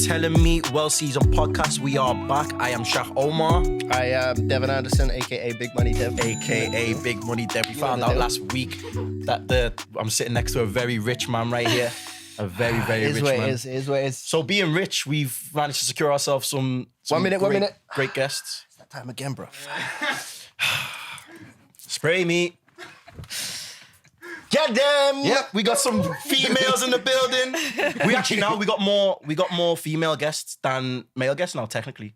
Telling Me Well-Seasoned Podcast. We are back. I am Shak Omar. I am Devon Anderson, aka Big Money Dev. AKA Big Money Dev. We found out last week that I'm sitting next to a very rich man right here. A very, very rich man. It is what it is. So being rich, we've managed to secure ourselves some 1 minute. great guests. It's that time again, bro. Spray me. Get them. Yep, we got some females in the building. We got more female guests than male guests now, technically.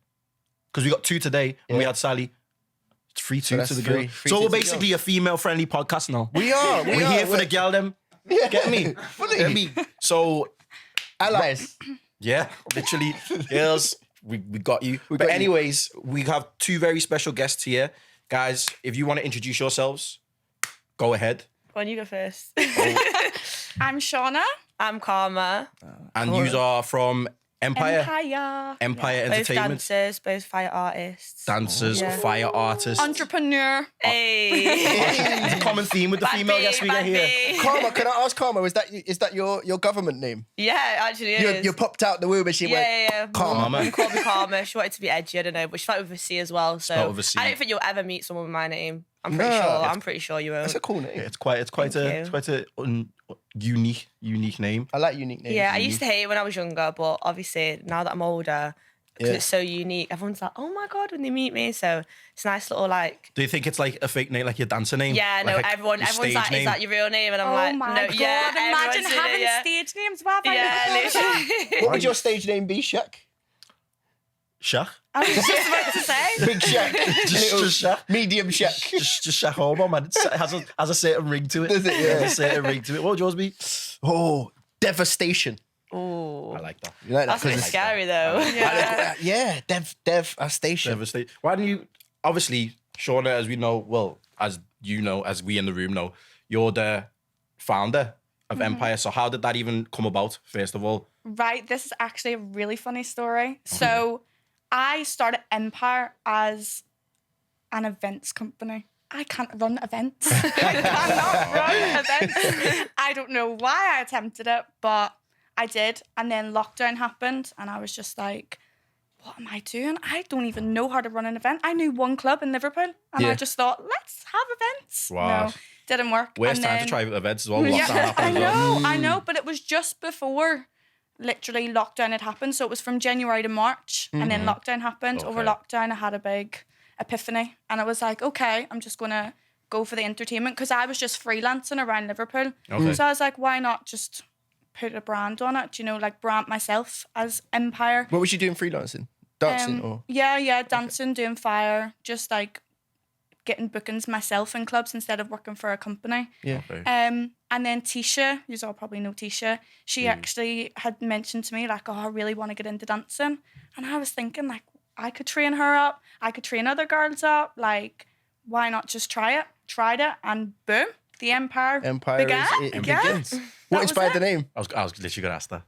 Because we got 2 today and we had Sally. It's 3-2 to the girl. So we're basically a female-friendly podcast now. We're here for the girl them. Yeah. Get me? Get me? So, allies. Yeah, literally. Girls, we got you. But anyways, we have 2 very special guests here. Guys, if you want to introduce yourselves, go ahead. Go on, you go first. I'm Shauna. I'm Carma. And you are from Empire Both Entertainment. dancers, both fire artists. Fire artists. Entrepreneur. Hey. It's a common theme with the female guests we get here. Karma, can I ask Karma, is that your government name? Yeah, it actually is. You popped out the womb and she went, Karma. She called me Karma. She wanted to be edgy, I don't know, but she started with a C as well. So I don't think you'll ever meet someone with my name. I'm pretty sure you won't. That's a cool name. Yeah, it's quite a unique name. I like unique names. Yeah, I used to hate it when I was younger, but obviously now that I'm older, because it's so unique, everyone's like, oh my God, when they meet me. So it's a nice little like... Do you think it's like a fake name, like your dancer name? Yeah, like no, everyone's like, name? Is that your real name? And I'm Oh like, my no, God, yeah. imagine having stage names. Why have I never thought of that? literally. What would your stage name be, Shaq? Shaq? I was just about to say. Big Shaq. just Shaq. Medium Shaq. Just Shaq Omar, man. It has a certain ring to it. Does it? Yeah. Has a certain ring to it. What would yours be? Oh, Devastation. Ooh. I like that. You like that? That's a bit scary though. Yeah, Devastation. Devastate. Why don't you, obviously, Shauna, as we know, well, as you know, as we in the room know, you're the founder of Empire. So how did that even come about, first of all? Right, this is actually a really funny story. So I started Empire as an events company. I can't run events. I cannot run events. I don't know why I attempted it, but I did. And then lockdown happened and I was just like, what am I doing? I don't even know how to run an event. I knew one club in Liverpool and I just thought, let's have events. Wow. No, didn't work. Where's and time then, to try events as well? Yeah, Lockdown happened as well. I know, but it was just before literally lockdown had happened. So it was from January to March and then lockdown happened. Okay. Over lockdown, I had a big epiphany and I was like, okay, I'm just going to go for the entertainment because I was just freelancing around Liverpool. Okay. So I was like, why not just put a brand on it? You know, like brand myself as Empire. What was you doing freelancing? Dancing or? Yeah, dancing, doing fire, just like getting bookings myself in clubs instead of working for a company. Yeah. Okay. And then Tisha, you all probably know Tisha, she actually had mentioned to me like, oh, I really want to get into dancing. And I was thinking like, I could train her up. I could train other girls up. Like, why not just try it? Tried it and boom, the Empire began. Begins. What inspired the name? I was literally going to ask that.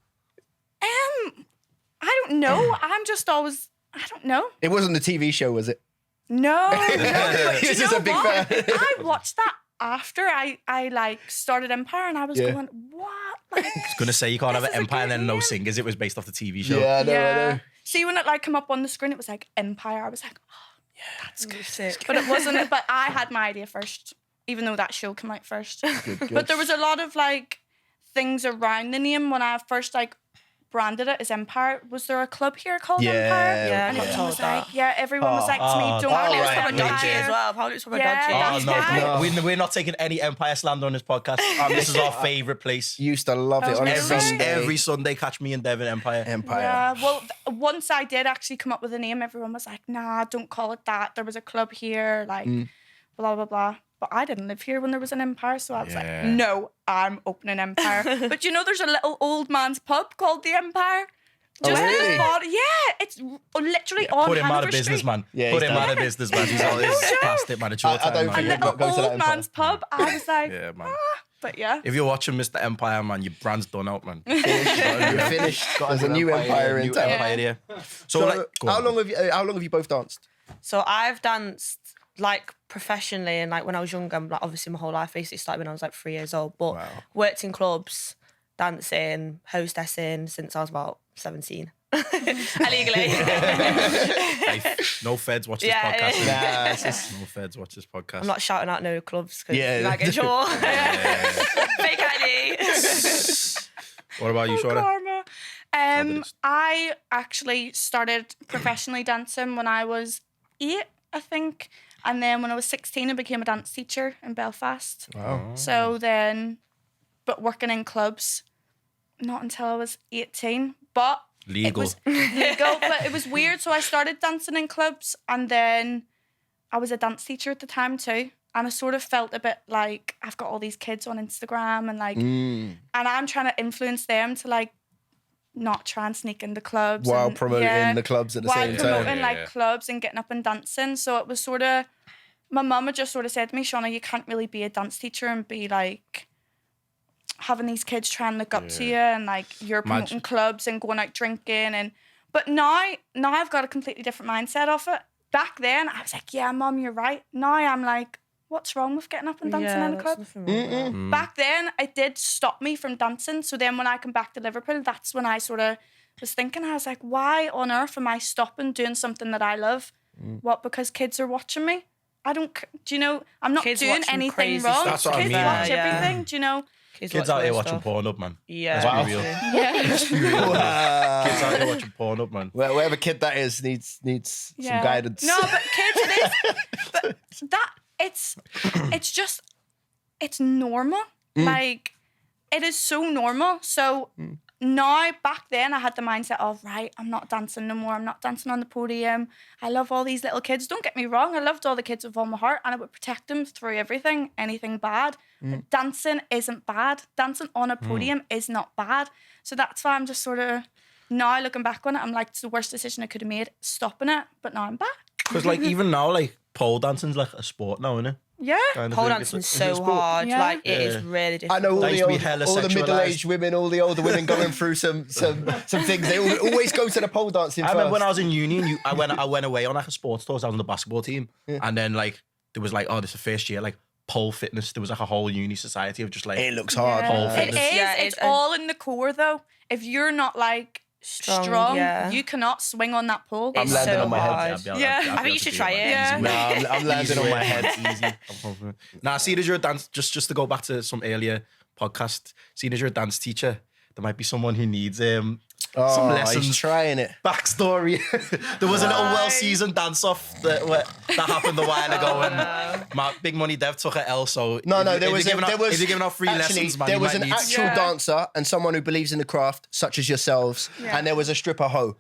I don't know. I'm just always, I don't know. It wasn't the TV show, was it? No. But He's you just know a big what? fan. I watched that after I like started Empire and I was going, what? Like, I was going to say, you can't have an This is a Empire and good then no name. singers. It was based off the TV show. Yeah, I know. See, when it like come up on the screen, it was like Empire. I was like, oh, Yeah, that's good. but it wasn't. But I had my idea first, even though that show came out first. Good. But there was a lot of like things around the name when I first like branded it as Empire. Was there a club here called Yeah. Empire? Yeah, I And got everyone told was that. like, everyone was like to me, don't Apparently it was right, proper yeah, dodgy yeah. as well. Apparently it was proper Yeah, dodgy. Oh, That's no. why. We're not taking any Empire slander on this podcast. This is our favourite place. Used to love it on Really? Every Sunday, catch me and Devon Empire. Empire. Yeah, well, once I did actually come up with a name, everyone was like, nah, don't call it that. There was a club here, like, blah, blah, blah. But I didn't live here when there was an Empire, so I was Yeah. like, no, I'm opening Empire. But you know, there's a little old man's pub called the Empire. Just in the really? bottom. Yeah, it's literally on Put him out Hanover of business, Street. man. Yeah, Put he's him done. out of business, man. He's all past it, man. It's your I time, don't man. A think little Go to that old Empire. man's pub. I was like, Yeah, man. but yeah. If you're watching Mr. Empire, man, your brand's done out, man. You're finished. There's a new Empire in New town. Empire here. So, So, like, go how on. long have you both danced? So I've danced like professionally and like when I was younger, like obviously my whole life basically started when I was like 3 years old, but worked in clubs, dancing, hostessing since I was about 17. Illegally. Hey, no feds watch this Yeah, podcast. it Nah, it's just, No feds watch this podcast. I'm not shouting out no clubs because Yeah. you might get in trouble. Yeah. Fake ID. What about you, Shauna? Karma. did it- I actually started professionally dancing when I was 8, I think. And then when I was 16, I became a dance teacher in Belfast. wow. So then, but working in clubs, not until I was 18. But Legal. it was legal, but it was weird. So I started dancing in clubs, and then I was a dance teacher at the time too. And I sort of felt a bit like I've got all these kids on Instagram and like, and I'm trying to influence them to like not try and sneak into clubs While and, promoting the clubs at the while same promoting time. like clubs and getting up and dancing. So it was sort of, my mum had just sort of said to me, Shauna, you can't really be a dance teacher and be like having these kids try and look up to you and like you're promoting clubs and going out drinking but now I've got a completely different mindset of it. Back then I was like, yeah, Mum, you're right. Now I'm like, what's wrong with getting up and dancing in a club? Back then it did stop me from dancing. So then when I come back to Liverpool, that's when I sort of was thinking, I was like, why on earth am I stopping doing something that I love? What, because kids are watching me? I don't, do you know, I'm not Kids doing watch some anything crazy wrong. stuff. That's what I Kids mean, watch man. everything, Yeah. do you know? Kids out here weird watching stuff. Pornhub, man. Yeah. Let's be real. Yeah. Wow. Kids out here watching Pornhub, man. Well, whatever kid that is needs some guidance. No, but kids, it is. But that it's just it's normal. Like it is so normal. So now, back then, I had the mindset of right, I'm not dancing no more. I'm not dancing on the podium. I love all these little kids. Don't get me wrong. I loved all the kids with all my heart, and I would protect them through everything, anything bad. But dancing isn't bad. Dancing on a podium is not bad. So that's why I'm just sort of now looking back on it, I'm like, it's the worst decision I could have made, stopping it. But now I'm back. Because like even now, like pole dancing's like a sport now, isn't it? Yeah. Kind of Pole thing. dancing's It's a so sport. hard. Yeah. Like, it is Yeah. really I difficult. know all That used the to be hella all the sexualised. middle-aged women, all the older women going through some things. They always go to the pole dancing I first. remember when I was in uni, and I went away on like a sports tour. So I was on the basketball team, and then like there was like, oh, this is the first year like pole fitness. There was like a whole uni society of just like It looks hard. Pole It fitness. is. Yeah, it's it's all in the core, though. If you're not like strong, yeah. you cannot swing on that pole. I'm It's landing so on my head. hard. I'll be able- Yeah. I'll be I able think you to should do try it, it. man. Yeah. Easy No, I'm landing on my head. Easy. I'm confident. Now, seeing as you're a dance, just to go back to some earlier podcast, seeing as you're a dance teacher, there might be someone who needs some Oh, lessons. he's trying it. Backstory. There was a little well-seasoned dance-off that happened a while ago, and my Big Money Dev took an L. So No, if there you're was giving out free actually, lessons, man, there you was might an need- actual Yeah. dancer and someone who believes in the craft, such as yourselves, and there was a stripper hoe.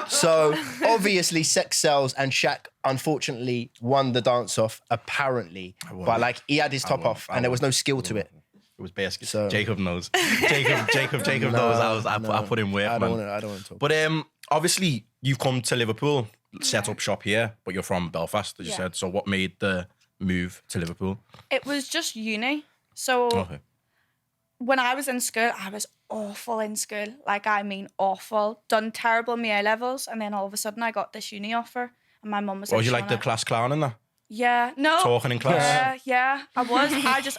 So obviously, sex sells, and Shak unfortunately won the dance off. Apparently, but like he had his top off, and there was no skill to it. It was basically So- Jacob knows. Jacob knows. I put in work, I man. don't want to talk. But obviously you've come to Liverpool, set up shop here, but you're from Belfast, as you Yeah. said. So what made the move to Liverpool? It was just uni. So Okay. when I was in school, I was awful in school. Like, I mean, awful. Done terrible in my A levels, and then all of a sudden I got this uni offer, and my mum was Was like, you like the "Shauna." class clown in that? Yeah, no. Talking in class? Yeah, I was.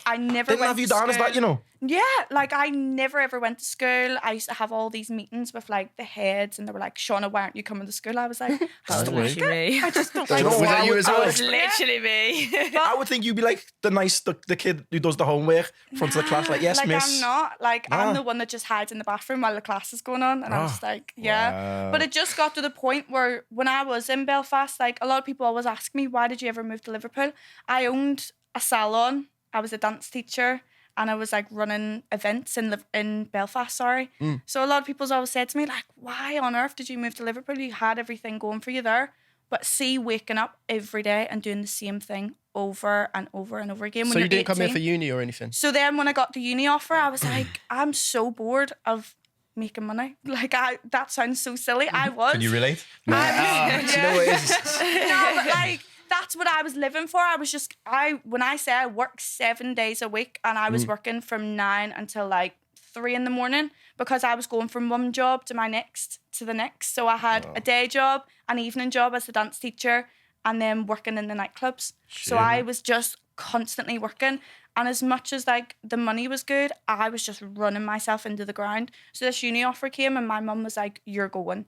I never Didn't went have you to down as school. that, you know? Yeah, like I never ever went to school. I used to have all these meetings with like the heads, and they were like, "Shauna, why aren't you coming to school?" I was like, That was Don't worry. literally me. I just don't Was like know that what? you as well? That was literally me. I would think you'd be like the kid who does the homework front of the class, like, yes, like miss. I'm not. Like Nah. I'm the one that just hides in the bathroom while the class is going on, and I'm just like, yeah. Wow. But it just got to the point where when I was in Belfast, like a lot of people always ask me, why did you ever move to Liverpool? I owned a salon. I was a dance teacher, and I was like running events in Belfast. Sorry. So a lot of people's always said to me, like, why on earth did you move to Liverpool? You had everything going for you there. But see, waking up every day and doing the same thing over and over and over again. So when you you're didn't come here 18. for uni or anything? So then when I got the uni offer, I was like, I'm so bored of making money. Like, that sounds so silly. I was. Can you relate? Do you know what it is? No, but like, that's what I was living for. I was just, when I say I work 7 days a week, and I was working from 9 until like 3 in the morning, because I was going from one job to the next. So I had a day job, an evening job as the dance teacher, and then working in the nightclubs. So I was just constantly working. And as much as like the money was good, I was just running myself into the ground. So this uni offer came, and my mum was like, "You're going.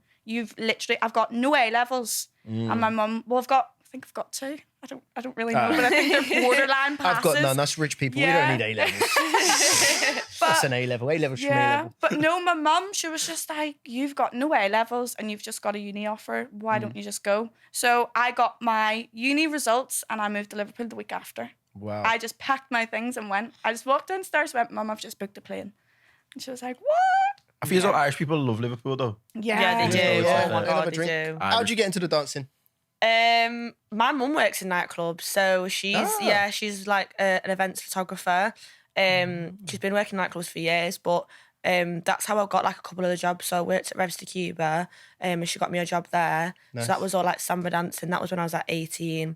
I've got no A levels, and my mum. Well, I think I've got two. I don't really know, but I think they're borderline passes. I've got none. That's rich people. Yeah. We don't need A levels. That's an A level. A levels from A level. But no, my mum, she was just like, you've got no A levels and you've just got a uni offer. Why don't you just go? So I got my uni results and I moved to Liverpool the week after. Wow. I just packed my things and went. I just walked downstairs, went, Mum, I've just booked a plane. And she was like, what? I feel as though Irish people love Liverpool though. Yeah, they do. Yeah. Oh my Have God, a they drink. do. How'd you get into the dancing? My mum works in nightclubs, so she's like an events photographer. She's been working in nightclubs for years, but that's how I got like a couple of the jobs. So I worked at Revs de Cuba, and she got me a job there. Nice. So that was all like samba dancing. That was when I was like 18.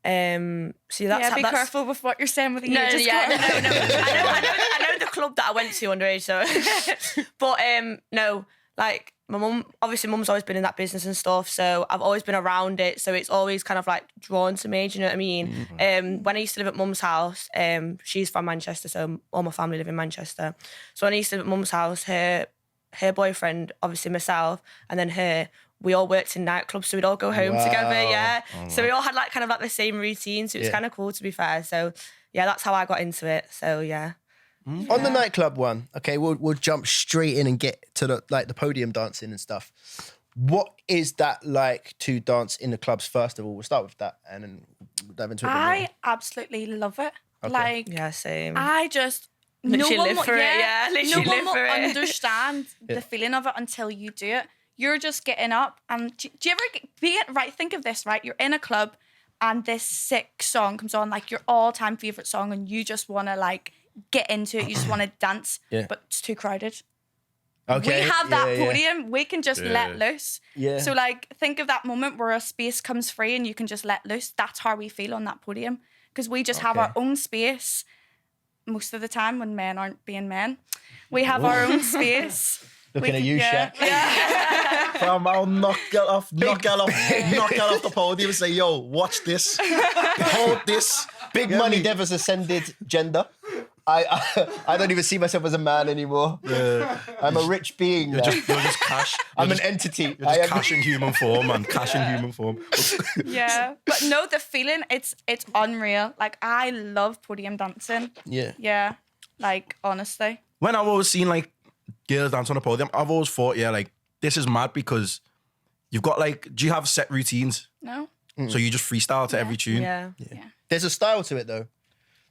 So that's how, be careful with what you're saying with the age. I know the club that I went to underage. So, but no, like my mum. Obviously, mum's always been in that business and stuff. So I've always been around it. So it's always kind of like drawn to me. Do you know what I mean? When I used to live at mum's house, she's from Manchester, so all my family live in Manchester. So when I used to live at mum's house, her boyfriend, obviously myself, and then her. We all worked in nightclubs, so we'd all go home together, yeah. So we all had like kind of like the same routine, so it was kind of cool, to be fair. So yeah, that's how I got into it. So yeah. On the nightclub one, okay, we'll jump straight in and get to the podium dancing and stuff. What is that like to dance in the clubs? First of all, we'll start with that and then we'll dive into it. I absolutely love it. Okay. Like, Yeah, same. I just Literally live for it, yeah. Literally no one live will for it. understand the feeling of it until you do it. You're just getting up, and do you ever think of this, right? You're in a club, and this sick song comes on, like your all-time favorite song, and you just want to like get into it. You just want to dance, but it's too crowded. Okay. We have that podium. We can just let loose. Yeah. So like, think of that moment where a space comes free and you can just let loose. That's how we feel on that podium, because we just have our own space. Most of the time, when men aren't being men, we have our own space. Looking at you, Shak. Yeah. Fam, I'll knock girl off the podium and say, yo, watch this. Hold this. Big money Devon's ascended gender. I don't even see myself as a man anymore. Yeah. I'm a rich being now. You're just cash. I'm an entity. You're just cash in human form, man. Cash in human form. Yeah. But no, the feeling, it's unreal. Like, I love podium dancing. Yeah. Yeah. Like, honestly. When I've always seen like girls dance on a podium, I've always thought, yeah, like this is mad because you've got like, do you have set routines? No? So you just freestyle to every tune? Yeah. There's a style to it though.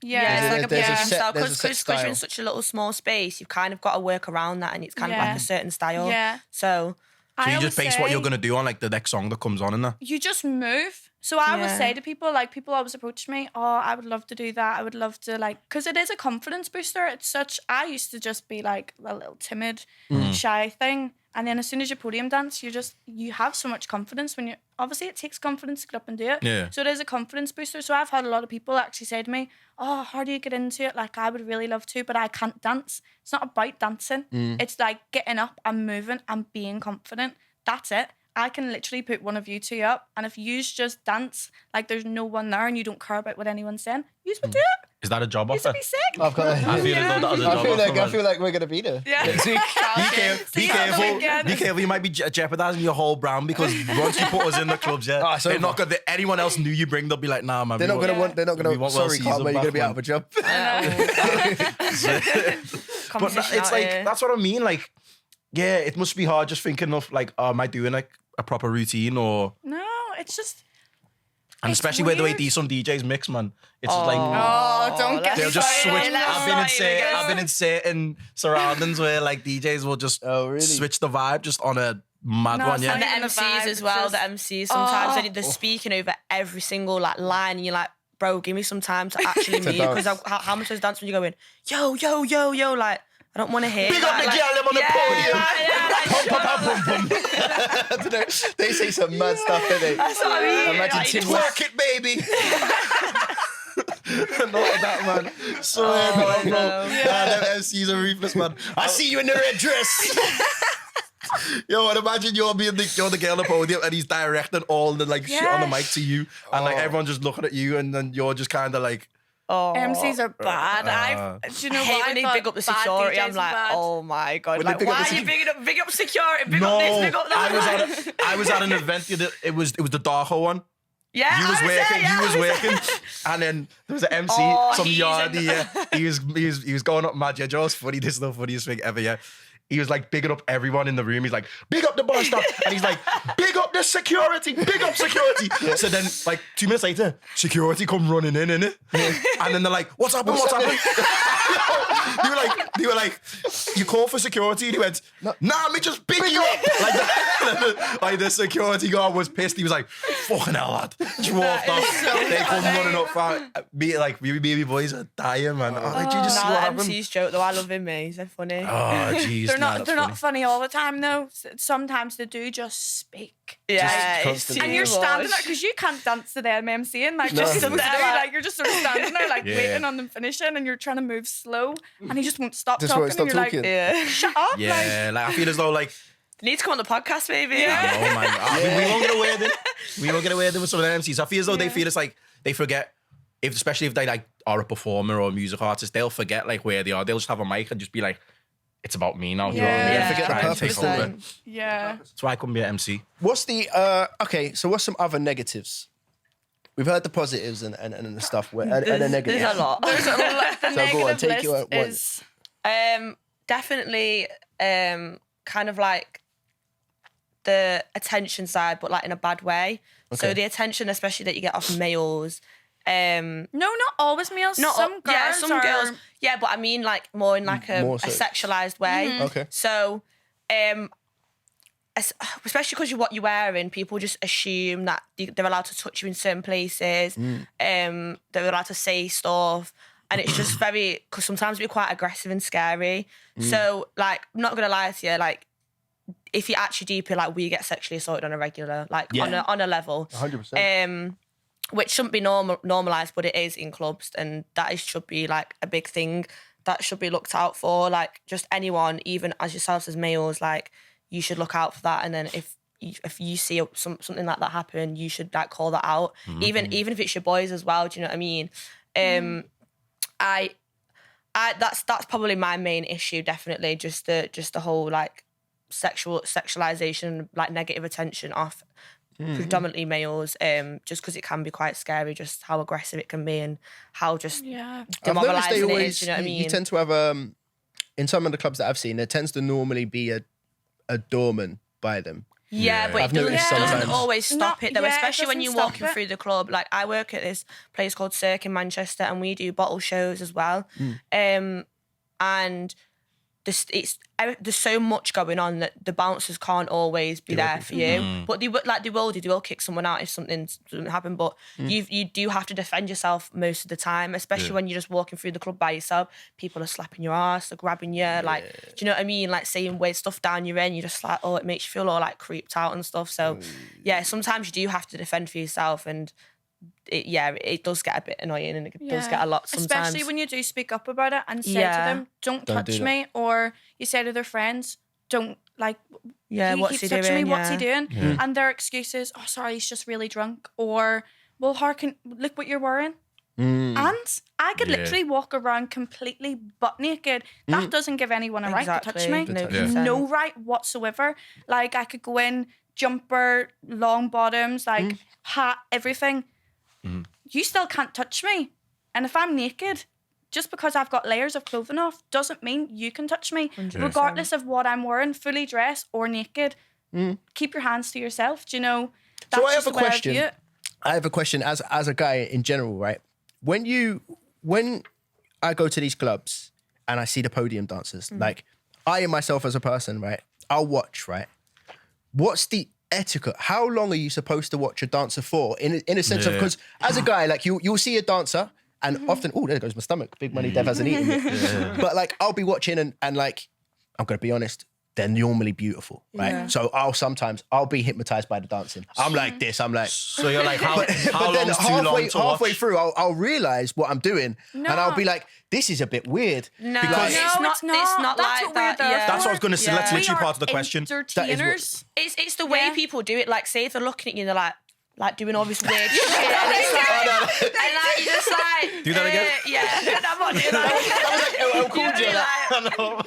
Yeah, it's like a there's a podium set- style. there's a Because set you're style. in such a little small space, you've kind of got to work around that, and it's kind of like a certain style. Yeah. So So you I just always base what say you're going to do on like the next song that comes on in there? You just move. So I would Yeah. say to people, like, people always approach me, oh, I would love to do that. I would love to, like, because it is a confidence booster. It's such, I used to just be like a little timid, shy thing. And then as soon as you podium dance, you have so much confidence when obviously it takes confidence to get up and do it. Yeah. So it is a confidence booster. So I've had a lot of people actually say to me, oh, how do you get into it? Like, I would really love to, but I can't dance. It's not about dancing. It's like getting up and moving and being confident. That's it. I can literally put one of you two up, and if you just dance like there's no one there and you don't care about what anyone's saying, you would do it. Is that a job You offer? would be sick. I've got. I feel as though that was a job offer, I man. feel like we're gonna be there. Yeah. Next week. Be careful. You might be jeopardizing your whole brand because once you put us in the clubs, Ah, it's they're over. not gonna. Anyone else new you bring, they'll be like, nah, man. They're not gonna want. They're not we gonna. want Sorry, well Carma, you're gonna be out of a job. But competition it's out like here. that's what I mean. Like, yeah, it must be hard just thinking of like, am I doing like a proper routine or? No, it's just. And It's especially where the way weird. some DJs mix, man. It's just like Oh, don't get they'll me just started. switch. Let's I've been in certain surroundings where like DJs will just Oh, really? switch the vibe just on a mad No, one. it's Yeah. And the Even the MCs vibe, as well. just- The MCs sometimes they're speaking over every single like line, and you're like, bro, give me some time to actually move, because dance. how much does dance when you're going, yo, yo, yo, yo, like I don't want to hear. Big up that, the like, girl, them on the podium. Yeah, like, They say some mad stuff, don't they? that's what I mean. Imagine Like, Tim Twerk it, baby. Not that, man. So, bro. no. Nah, them MCs are ruthless, man. I see you in the red dress. Yo, and imagine you're the girl on the podium and he's directing all the like shit on the mic to you, and like everyone just looking at you, and then you're just kind of like Oh. MCs are bad. Do you know I hate what? when they thought big up the bad security. DJs I'm were like, bad. oh my God. When they Like, big up why the are you big up security? Big up No, this, big up that. I was at an event. It was the Darko one. Yeah, He was I working. there, yeah, He was I working, and then there was an MC, Oh, some he's yardie. in- Yeah, he was going up mad. Yeah, Joe's funny. This is the funniest thing ever. Yeah. He was like bigging up everyone in the room. He's like, big up the bar staff. And he's like, big up the security. Big up security. So then, like, 2 minutes later, security come running in, innit? And then they're like, what's happened? What's happened? they were like, you call for security? And he went, nah, me just big you up. Like, like the security guard was pissed. He was like, fucking hell, lad. Just walked off. so They come funny. running up for me. Like, we baby boys are dying, man. Oh, like, did you just see Nah, what that happened? MC's joke though. I love him, mate. He's so funny. Oh, jeez. They're not funny all the time though. Sometimes they do just speak. Yeah, it's constantly. too And you're standing there much. because you can't dance to them MCing. Like, No. just Stood there, like you're just sort of standing there, like Yeah. waiting on them finishing, and you're trying to move slow, and he just won't stop Just talking. won't stop and you're talking. like, Yeah. shut up. Yeah, like, I feel as though, like, They need to come on the podcast, maybe. Yeah. oh my God. We won't get away with it. We won't get away with it with some of the MCs. I feel as though they feel it's like they forget, especially if they like are a performer or a music artist, they'll forget like where they are. They'll just have a mic and just be like, it's about me now. You know what I mean? Yeah. Forget the Try and purpose take over. of it. Yeah. That's why I couldn't be an MC. What's the okay? So what's some other negatives? We've heard the positives and the stuff. And the negatives. There's a lot. There's a lot. The So go on, negative take you list at is Definitely kind of like the attention side, but like in a bad way. Okay. So the attention, especially that you get off males. no, not always males. Some girls. Yeah, but I mean like more in like a More so. sexualized way. Okay. So, especially because you're what you're wearing, people just assume that they're allowed to touch you in certain places. They're allowed to say stuff. And it's just very, because sometimes it'll be quite aggressive and scary. So, like, I'm not going to lie to you, like, if you actually deep it, like, we get sexually assaulted on a regular, like, Yeah. on a level. 100%. Which shouldn't be normalised, but it is in clubs. And should be, like, a big thing that should be looked out for. Like, just anyone, even as yourselves as males, like, you should look out for that. And then if you see something like that happen, you should, like, call that out. Even if it's your boys as well, do you know what I mean? That's probably my main issue, definitely. Just the whole like sexualization, like negative attention off predominantly males. Just because it can be quite scary, just how aggressive it can be and how just Yeah. I've noticed they demoralizing it always. is. Do you know what I mean? You tend to have in some of the clubs that I've seen, there tends to normally be a doorman by them. Yeah, but I've it noticed doesn't sometimes. always stop No, it though, yeah, it especially when doesn't you're stop walking it. through the club. Like I work at this place called Cirque in Manchester and we do bottle shows as well. And there's so much going on that the bouncers can't always be there for you. But they will kick someone out if something doesn't happen. But you do have to defend yourself most of the time, especially when you're just walking through the club by yourself. People are slapping your ass, they're grabbing you, like, do you know what I mean? Like saying weird stuff down your end. You're just like, oh, it makes you feel all like creeped out and stuff. So yeah, sometimes you do have to defend for yourself, and it does get a bit annoying and it does get a lot sometimes. Especially when you do speak up about it and say to Yeah. them, don't Don't touch do that. me. Or you say to their friends, don't, like, What's he keeps touching doing? me, what's he Yeah. doing? And their excuse is, oh, sorry, he's just really drunk. Or, well, look what you're wearing. And I could literally walk around completely butt naked. That doesn't give anyone a right to touch me. No, Yeah. No right whatsoever. Like, I could go in, jumper, long bottoms, like hat, everything. You still can't touch me. And if I'm naked, just because I've got layers of clothing off doesn't mean you can touch me. 100%. Regardless of what I'm wearing, fully dressed or naked. Keep your hands to yourself. Do you know? That's So I just have a the way I question. view it. I have a question as a guy in general, right? When I go to these clubs and I see the podium dancers, like I myself as a person, right? I'll watch, right? What's the etiquette? How long are you supposed to watch a dancer for? In a sense of, because as a guy, like you'll see a dancer and often, oh, there goes my stomach. Big money Dev hasn't eaten yet. But like I'll be watching and like, I'm gonna be honest, they're normally beautiful, right? Yeah. So I'll be hypnotized by the dancing. I'm like this, I'm like, So you're like, how but then long's too long to halfway watch? through, I'll realize what I'm doing, and I'll No. be like, "This is a bit weird." No, Because- it's not. It's not That's like what that. we're there Yeah. That's what I was going to say. Let's Yeah. literally part of the question. Entertainers. It's the way Yeah. people do it. Like, say if they're looking at you, they're like doing all this weird shit. And it's like, and like, you're just like, Do that again. Yeah, I'm not doing that. That was like, You know what I mean? Like, I know.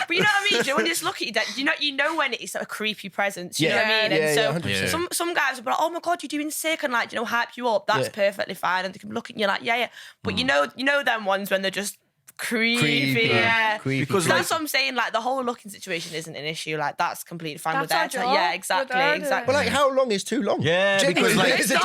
but you know what I mean? Do you know when you just look at you, you know when it's a creepy presence. You know what I mean? Yeah, And so 100%. some guys will be like, "Oh my god, you're doing sick," and like, hype you up. That's perfectly fine, and they can look at you like, yeah. But you know them ones when they're just creepy. Yeah. Creepy. Because That's what I'm saying. Like the whole looking situation isn't an issue. Like that's completely fine with That's that. our job. Yeah, exactly, We're exactly. But like, how long is too long? Yeah, because Genuinely, like, is it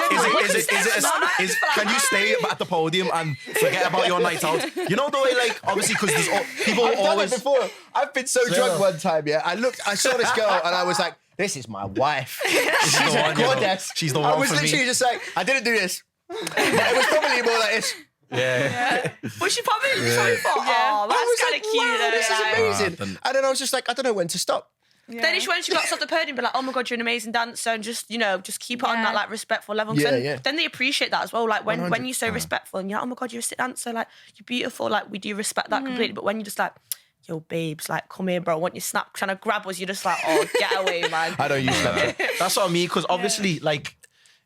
can you stay at the podium and forget about your night out? You know the way, like, obviously, because people I've done always. it before. I've been so drunk one time, yeah. I saw this girl and I was like, this is my wife. She's the a one, you know. goddess. She's the I one was for me. literally just like, I didn't do this. But it was probably more like this. Yeah. But she probably thought, oh, I that's was kind like, of cute. wow, though, this is like. amazing. And then I was just like, I don't know when to stop. Then it's when she got off the podium, be like, "Oh my god, you're an amazing dancer," and just just keep it on that like respectful level. 'Cause then they appreciate that as well. Like when you're so respectful and you're like, "Oh my god, you're a sick dancer," like you're beautiful. Like we do respect that completely. But when you're just like, "Yo, babes, like come here, bro," I want you snap trying to grab us, you're just like, "Oh, get away, man." I don't use Snapchat. That's what I mean, because obviously, like,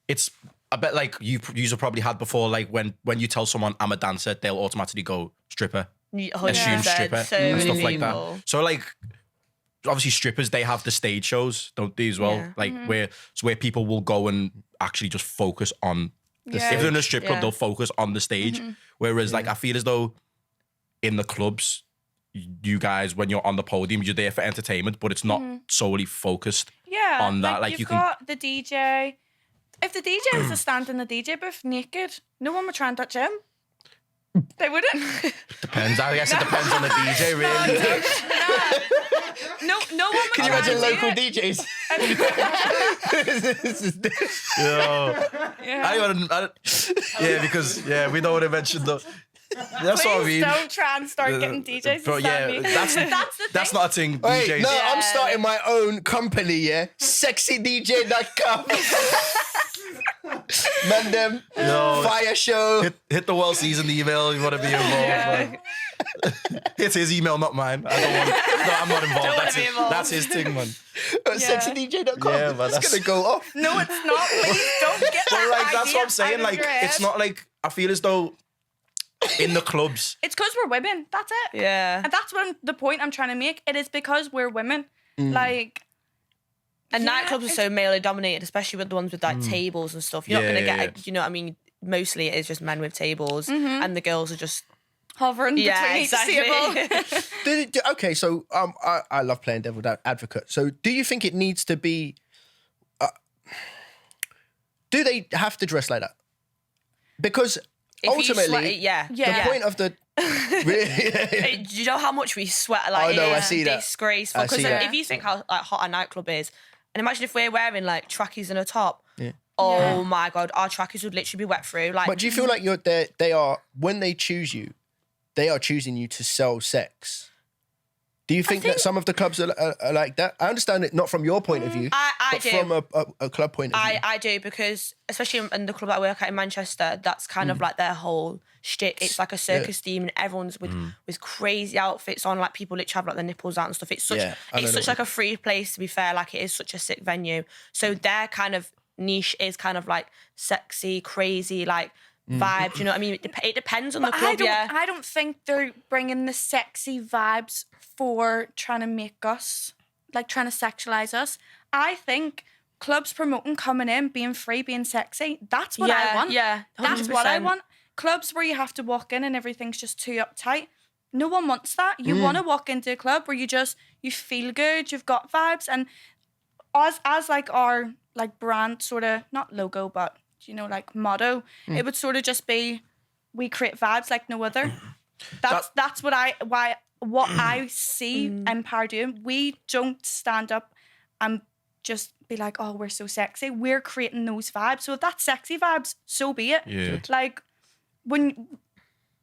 it's. I bet, like, you've probably had before, like, when you tell someone I'm a dancer, they'll automatically go stripper, assume 100%, stripper, so and many stuff like people. that. So, like, obviously, strippers, they have the stage shows, don't they, as well? Yeah. Like, where people will go and actually just focus on the Yeah. stage. If they're in a strip club, Yeah. they'll focus on the stage. Whereas, like, I feel as though in the clubs, you guys, when you're on the podium, you're there for entertainment, but it's not solely focused on that. Like, you've you can. got the DJ. If the DJ was to stand in the DJ booth naked, no one would try and touch him. They wouldn't. Depends. I guess it depends on the DJ, really. No one would Can you try imagine and do local it. DJs? Yeah, because we don't want to mention the. That's what I Please mean. don't try and start getting DJs to But stand yeah, me. that's the thing. that's not a thing. Wait, DJs. no, I'm starting my own company, yeah? SexyDJ.com. Mandem, fire show. Hit the well seasoned email. You want to be involved. Man. It's his email, not mine. I don't want. No, I'm not involved. wanna be involved. That's his thing, man. SexyDJ.com. Yeah, man, It's going to go off. No, it's not. Please don't get But that like, that's idea what I'm saying. out of Like, your head. it's not like I feel as though in the clubs. It's because we're women. That's it. Yeah. And that's the point I'm trying to make. It is because we're women. Like, And yeah, nightclubs are so male dominated, especially with the ones with like tables and stuff. You're not going to get, you know what I mean? Mostly it is just men with tables and the girls are just. hovering between each table. Okay, so I love playing devil's advocate. So do you think it needs to be... do they have to dress like that? Because If you ultimately, sweat, the point of the... Really? Do you know how much we sweat? Like, Oh, no, I it's see that. disgraceful. I see Because that. if you think how like hot a nightclub is, and imagine if we're wearing like trackies and a top. Oh my god, our trackies would literally be wet through. Like, But do you feel like they are, when they choose you, they are choosing you to sell sex? Do you think that some of the clubs are like that? I understand it not from your point of view, I but do. from a club point of view. I do, because especially in the club that I work at in Manchester, that's kind of like their whole shtick. It's like a circus theme, and everyone's with crazy outfits on. Like people literally have like their nipples out and stuff. It's such Yeah, I know it's such that like a free place, to be fair. Like it is such a sick venue. So their kind of niche is kind of like sexy, crazy, like vibe. Do you know what I mean? It depends on the club. I don't think they're bringing the sexy vibes for trying to make us, like trying to sexualize us. I think clubs promoting coming in, being free, being sexy, that's what I want. Yeah, That's what I 100%. want. Clubs where you have to walk in and everything's just too uptight. No one wants that. You want to walk into a club where you feel good, you've got vibes. And as like our like brand sort of, not logo, but you know, like motto, it would sort of just be, we create vibes like no other. That's what I see Empire doing. We don't stand up and just be like, oh, we're so sexy. We're creating those vibes. So if that's sexy vibes, so be it. Yeah. Like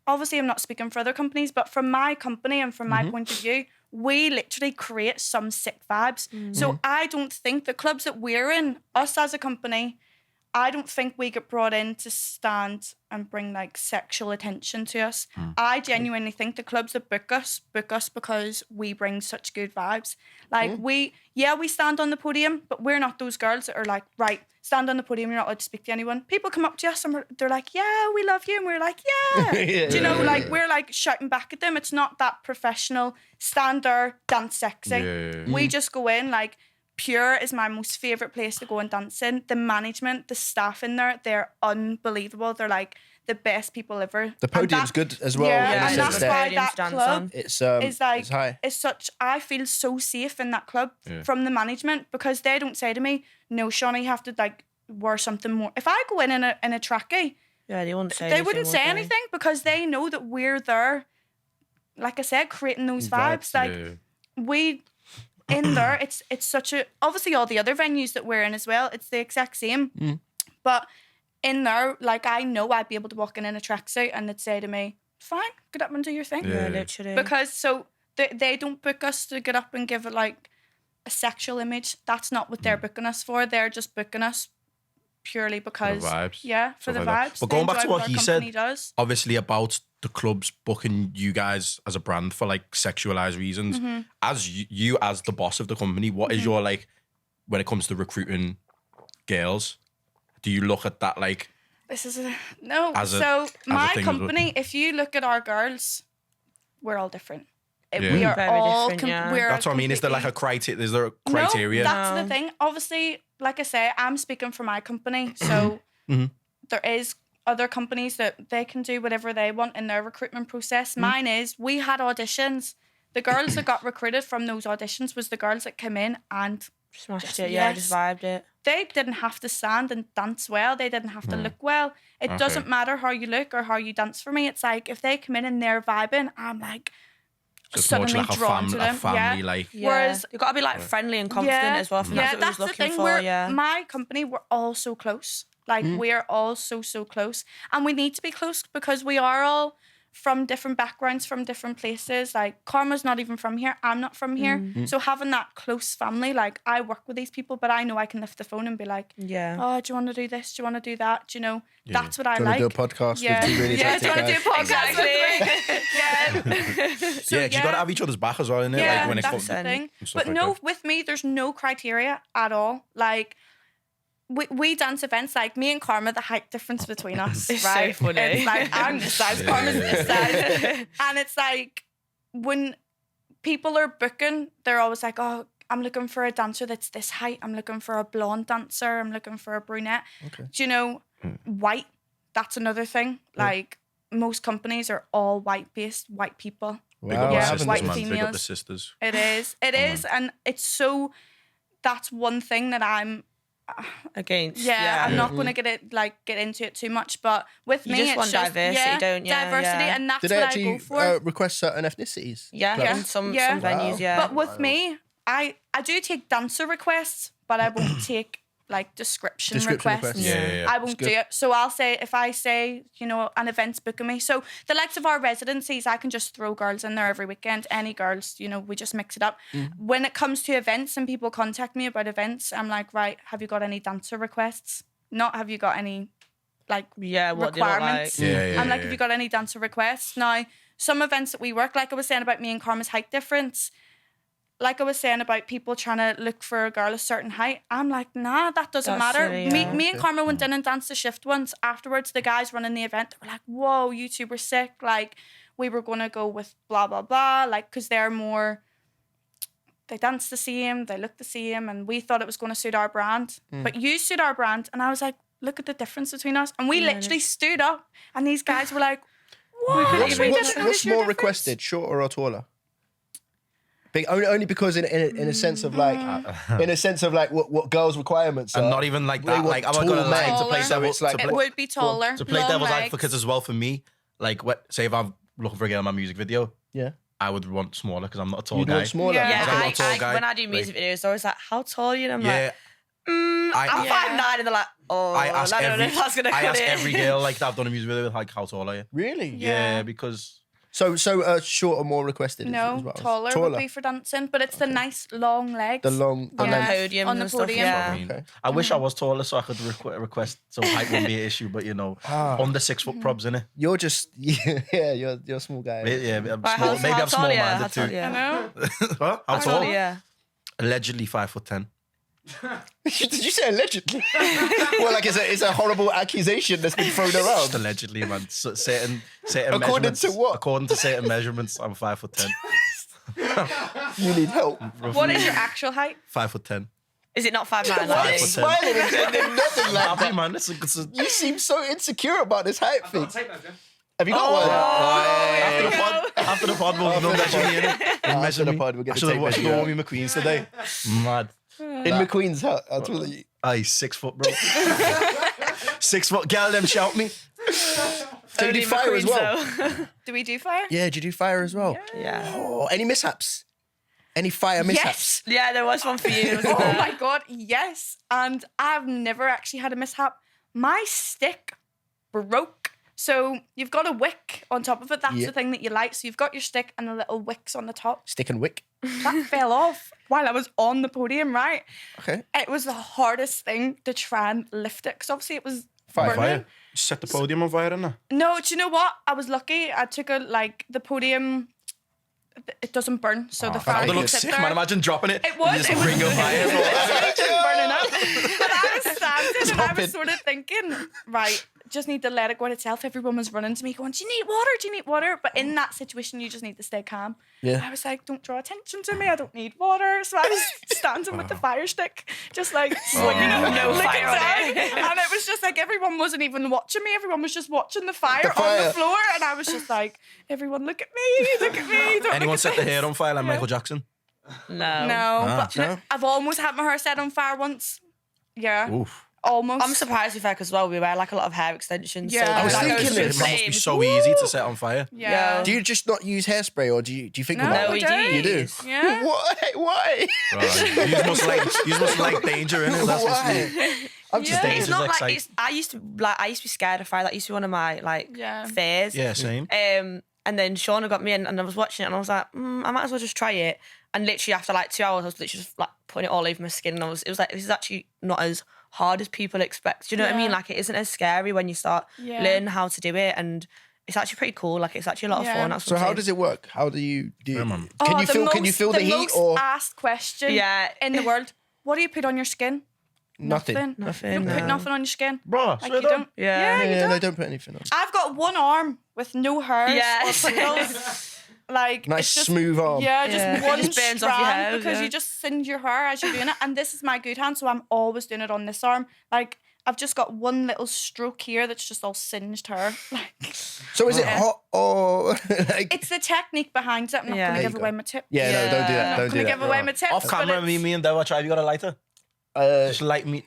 obviously I'm not speaking for other companies, but from my company and from my point of view, we literally create some sick vibes. So I don't think the clubs that we're in, us as a company, I don't think we get brought in to stand and bring like sexual attention to us. I genuinely think the clubs that book us because we bring such good vibes. Like we stand on the podium, but we're not those girls that are like, right, stand on the podium, you're not allowed to speak to anyone. People come up to us and they're like, yeah, we love you. And we're like, yeah. Do you know, like we're like shouting back at them. It's not that professional, stand there, dance sexy. Yeah. We just go in like, Pure is my most favourite place to go and dance in. The management, the staff in there, they're unbelievable. They're like the best people ever. The Podium's good as well. Yeah, in and the that's sense why Podiums that dance club on. it's like it's high. it's such. I feel so safe in that club from the management because they don't say to me, "No, Shauna, you have to like wear something more." If I go in a trackie, Yeah, they wouldn't say they anything, wouldn't would say they? anything because they know that we're there. Like I said, creating those vibes. Like we. In there, it's such a obviously all the other venues that we're in as well. It's the exact same, but in there, like I know I'd be able to walk in a tracksuit and they'd say to me, "Fine, get up and do your thing." Yeah, literally. Because so they don't book us to get up and give it like a sexual image. That's not what they're booking us for. They're just booking us purely because vibes. Yeah, for Stuff the like that. vibes. But They going back enjoy to what our he company said, does. obviously about the clubs booking you guys as a brand for like sexualized reasons. As you as the boss of the company, what is your like when it comes to recruiting girls? Do you look at that like This is no. As a- So as a my thing as well. company, if you look at our girls, we're all different. Yeah. We are Very all. different, yeah. We're that's what I mean? Is there like a completely- is there a criteria? No, that's the thing. Obviously, like I say, I'm speaking for my company, so there is other companies that they can do whatever they want in their recruitment process. Mine is we had auditions. The girls that got recruited from those auditions was the girls that came in and Smashed it, yeah, yes. just vibed it. they didn't have to stand and dance well. They didn't have to look well. It doesn't matter how you look or how you dance for me. It's like if they come in and they're vibing, I'm like Just suddenly much like drawn to them. a family like Yeah. Whereas- You've got to be like friendly and confident as well. I think that's what we was the looking thing. for, yeah. My company, we're all so close. Like we're all so close, and we need to be close because we are all from different backgrounds, from different places. Like Carma's not even from here. I'm not from here. So having that close family, like I work with these people, but I know I can lift the phone and be like, Yeah. "Oh, do you want to do this? Do you want to do that? Do you know?" That's what I Do you want like. to do a podcast Yeah, with two really yeah. Do you want to do a podcast with me? So, yeah, 'cause you got to have each other's back as well, innit? yeah, Like when it that's comes the thing. and stuff But like no, that. with me, there's no criteria at all. Like, we dance events, like me and Carma, the height difference between us, It's so right? funny. It's like, I'm this size, Carma's this size. And it's like, when people are booking, they're always like, oh, I'm looking for a dancer that's this height. I'm looking for a blonde dancer. I'm looking for a brunette. Okay. Do you know, white, that's another thing. Like, most companies are all white-based, white people. Big Wow, up I the Yeah, haven't sisters, white man. Big up the females. sisters. It is. It is. And it's so, that's one thing that I'm, Against. I'm not going to get into it too much, but with You me, just it's want just diversity, don't you? Diversity, Yeah. and that's Do they what I actually go for. request certain ethnicities? Yeah, Yeah. in some Yeah. venues, Wow. yeah. But with me, I do take dancer requests, but I won't take like description requests. Yeah. I won't do it. So I'll say, if I say, you know, an event's booking me. So the likes of our residencies, I can just throw girls in there every weekend. Any girls, you know, we just mix it up. When it comes to events and people contact me about events, I'm like, right, have you got any dancer requests? Not have you got any like yeah, what they look requirements. like. Yeah. I'm like, have you got any dancer requests? Now, some events that we work, like I was saying about me and Carma's height difference, like I was saying about people trying to look for a girl a certain height, I'm like, nah, that doesn't That's matter. silly, yeah. Me and Carma went in and danced the shift once. Afterwards, the guys running the event, they were like, whoa, you two were sick. Like, we were going to go with blah, blah, blah. Like, because they're more, they dance the same, they look the same, and we thought it was going to suit our brand. But you suit our brand. And I was like, look at the difference between us. And we literally stood up, and these guys were like, what? What's more requested, shorter or taller? Only because in a sense of like what girls' requirements are. And not even like They that. want Like, I'm tall gonna lie, men. to play Taller. devil, it's like- to It play, would be taller. to play long devil's legs. advocate as well for me. Like, say if I'm looking for a girl in my music video, Yeah. I would want smaller because I'm not a tall You'd guy. want smaller. Yeah. Yeah, I'm not a tall guy. when I do music videos, they're always like, how tall are you? And I'm Yeah, like, I'm I 5'9", and they're like, oh, I ask I don't know every if that's gonna I cut ask it. every girl like that I've done a music video with, like, how tall are you? Really? Yeah, because So short or more requested? No, is what I was- taller would be for dancing, but it's the nice long legs. The long. On length. the podium On the and stuff, podium. yeah. Okay. I wish I was taller so I could request, so height wouldn't be an issue. But under 6 foot probs, innit? You're just you're a small guy. Yeah, I'm Right, small. Maybe I'm tall are you? How small-minded tall are too. you? I know. Huh? How How tall tall? are you? Allegedly 5'10". Did you say allegedly? Well, like it's a horrible accusation that's been thrown Just around. allegedly, man. So, certain According measurements. to what? According to certain measurements, I'm 5'10". You need help. What is your actual height? 5'10". Is it not 5'9"? Why are like you this? smiling and saying nothing like Happy, that? man. It's a You seem so insecure about this height thing. Tape measure. Have you got one? after the pod, we'll measure me in it. After the pod, we'll get I the should have tape watched measure. Naomi McQueen's today. Mad. In McQueen's house. I told you. Aye, 6 foot, bro. 6 foot. Girl, them shout me. So you do fire as well? Do we do fire? Yeah, do you do fire as well? Yeah. Oh, any mishaps? Any fire mishaps? Yes. Yeah, there was one for you. Wasn't Oh there? my god, yes. And I've never actually had a mishap. My stick broke. So you've got a wick on top of it. That's Yeah. the thing that you light. So you've got your stick and the little wicks on the top. Stick and wick. That fell off while I was on the podium, right? Okay. It was the hardest thing to try and lift it because obviously it was Fire. burning. Set the podium on fire, innit? No, do you know what? I was lucky. I took the podium. It doesn't burn, so the fire That can looks sit sick, there. man. Imagine dropping it. It was. You just It was ring of fire. burning up. But I was standing and I Dropping. was sort of thinking, right, just need to let it go on itself. Everyone was running to me going, do you need water? Do you need water? But in that situation, you just need to stay calm. Yeah. I was like, don't draw attention to me. I don't need water. So I was standing with the fire stick, just like swinging it, No looking fire on down. it. And it was just like everyone wasn't even watching me. Everyone was just watching the fire, The on fire. the floor. And I was just like, everyone look at me, look at me. Don't Anyone look set at the this. hair on fire like Michael Jackson? No. No, but no. I've almost had my hair set on fire once. Yeah, Oof. almost. I'm surprised with Heck as well. We wear like a lot of hair extensions. Yeah. so I was that thinking goes it. through It the must be flames. so easy to set on fire. Yeah. Do you just not use hairspray, or do you think No, about No, it? we do. You do? Yeah. Why? Right. You must like danger, innit? That's what's weird. Why? I'm just Yeah. Danger's It's not like exciting. it's. I used to be scared of fire. That used to be one of my Yeah. fears. Yeah, same. And then Shauna got me in, and I was watching it, and I was like, I might as well just try it. And literally after like 2 hours, I was literally just like putting it all over my skin, and it was like, this is actually not as hard as people expect. Do you know what I mean? Yeah. Like, it isn't as scary when you start Yeah. learning how to do it, and it's actually pretty cool. Like, it's actually a lot of Yeah. fun. That's So what I'm how saying. does it work? How do you do? Yeah, man. Can Oh, you feel? Can you feel the heat most or asked question Yeah. in the world? What do you put on your skin? nothing? Nothing, You don't put no. nothing on your skin. Bro, Like swear you down. don't. Yeah. you Yeah, don't. no, don't put anything on. I've got one arm with no hairs Yeah. or prickles. Like Nice it's just, smooth arm. Yeah, just Yeah. one It just burns off your strand hair, because yeah. you just singe your hair as you're doing it. And this is my good hand, so I'm always doing it on this arm. Like I've just got one little stroke here that's just all singed hair. Like So is it hot or like? it's the technique behind it. I'm not Yeah. gonna There give you away go. my tip. Yeah, no, don't do that. I'm Don't not do gonna that. give away my tips. Off camera, but it's- me and Devon try. Have you got a lighter? Just light me.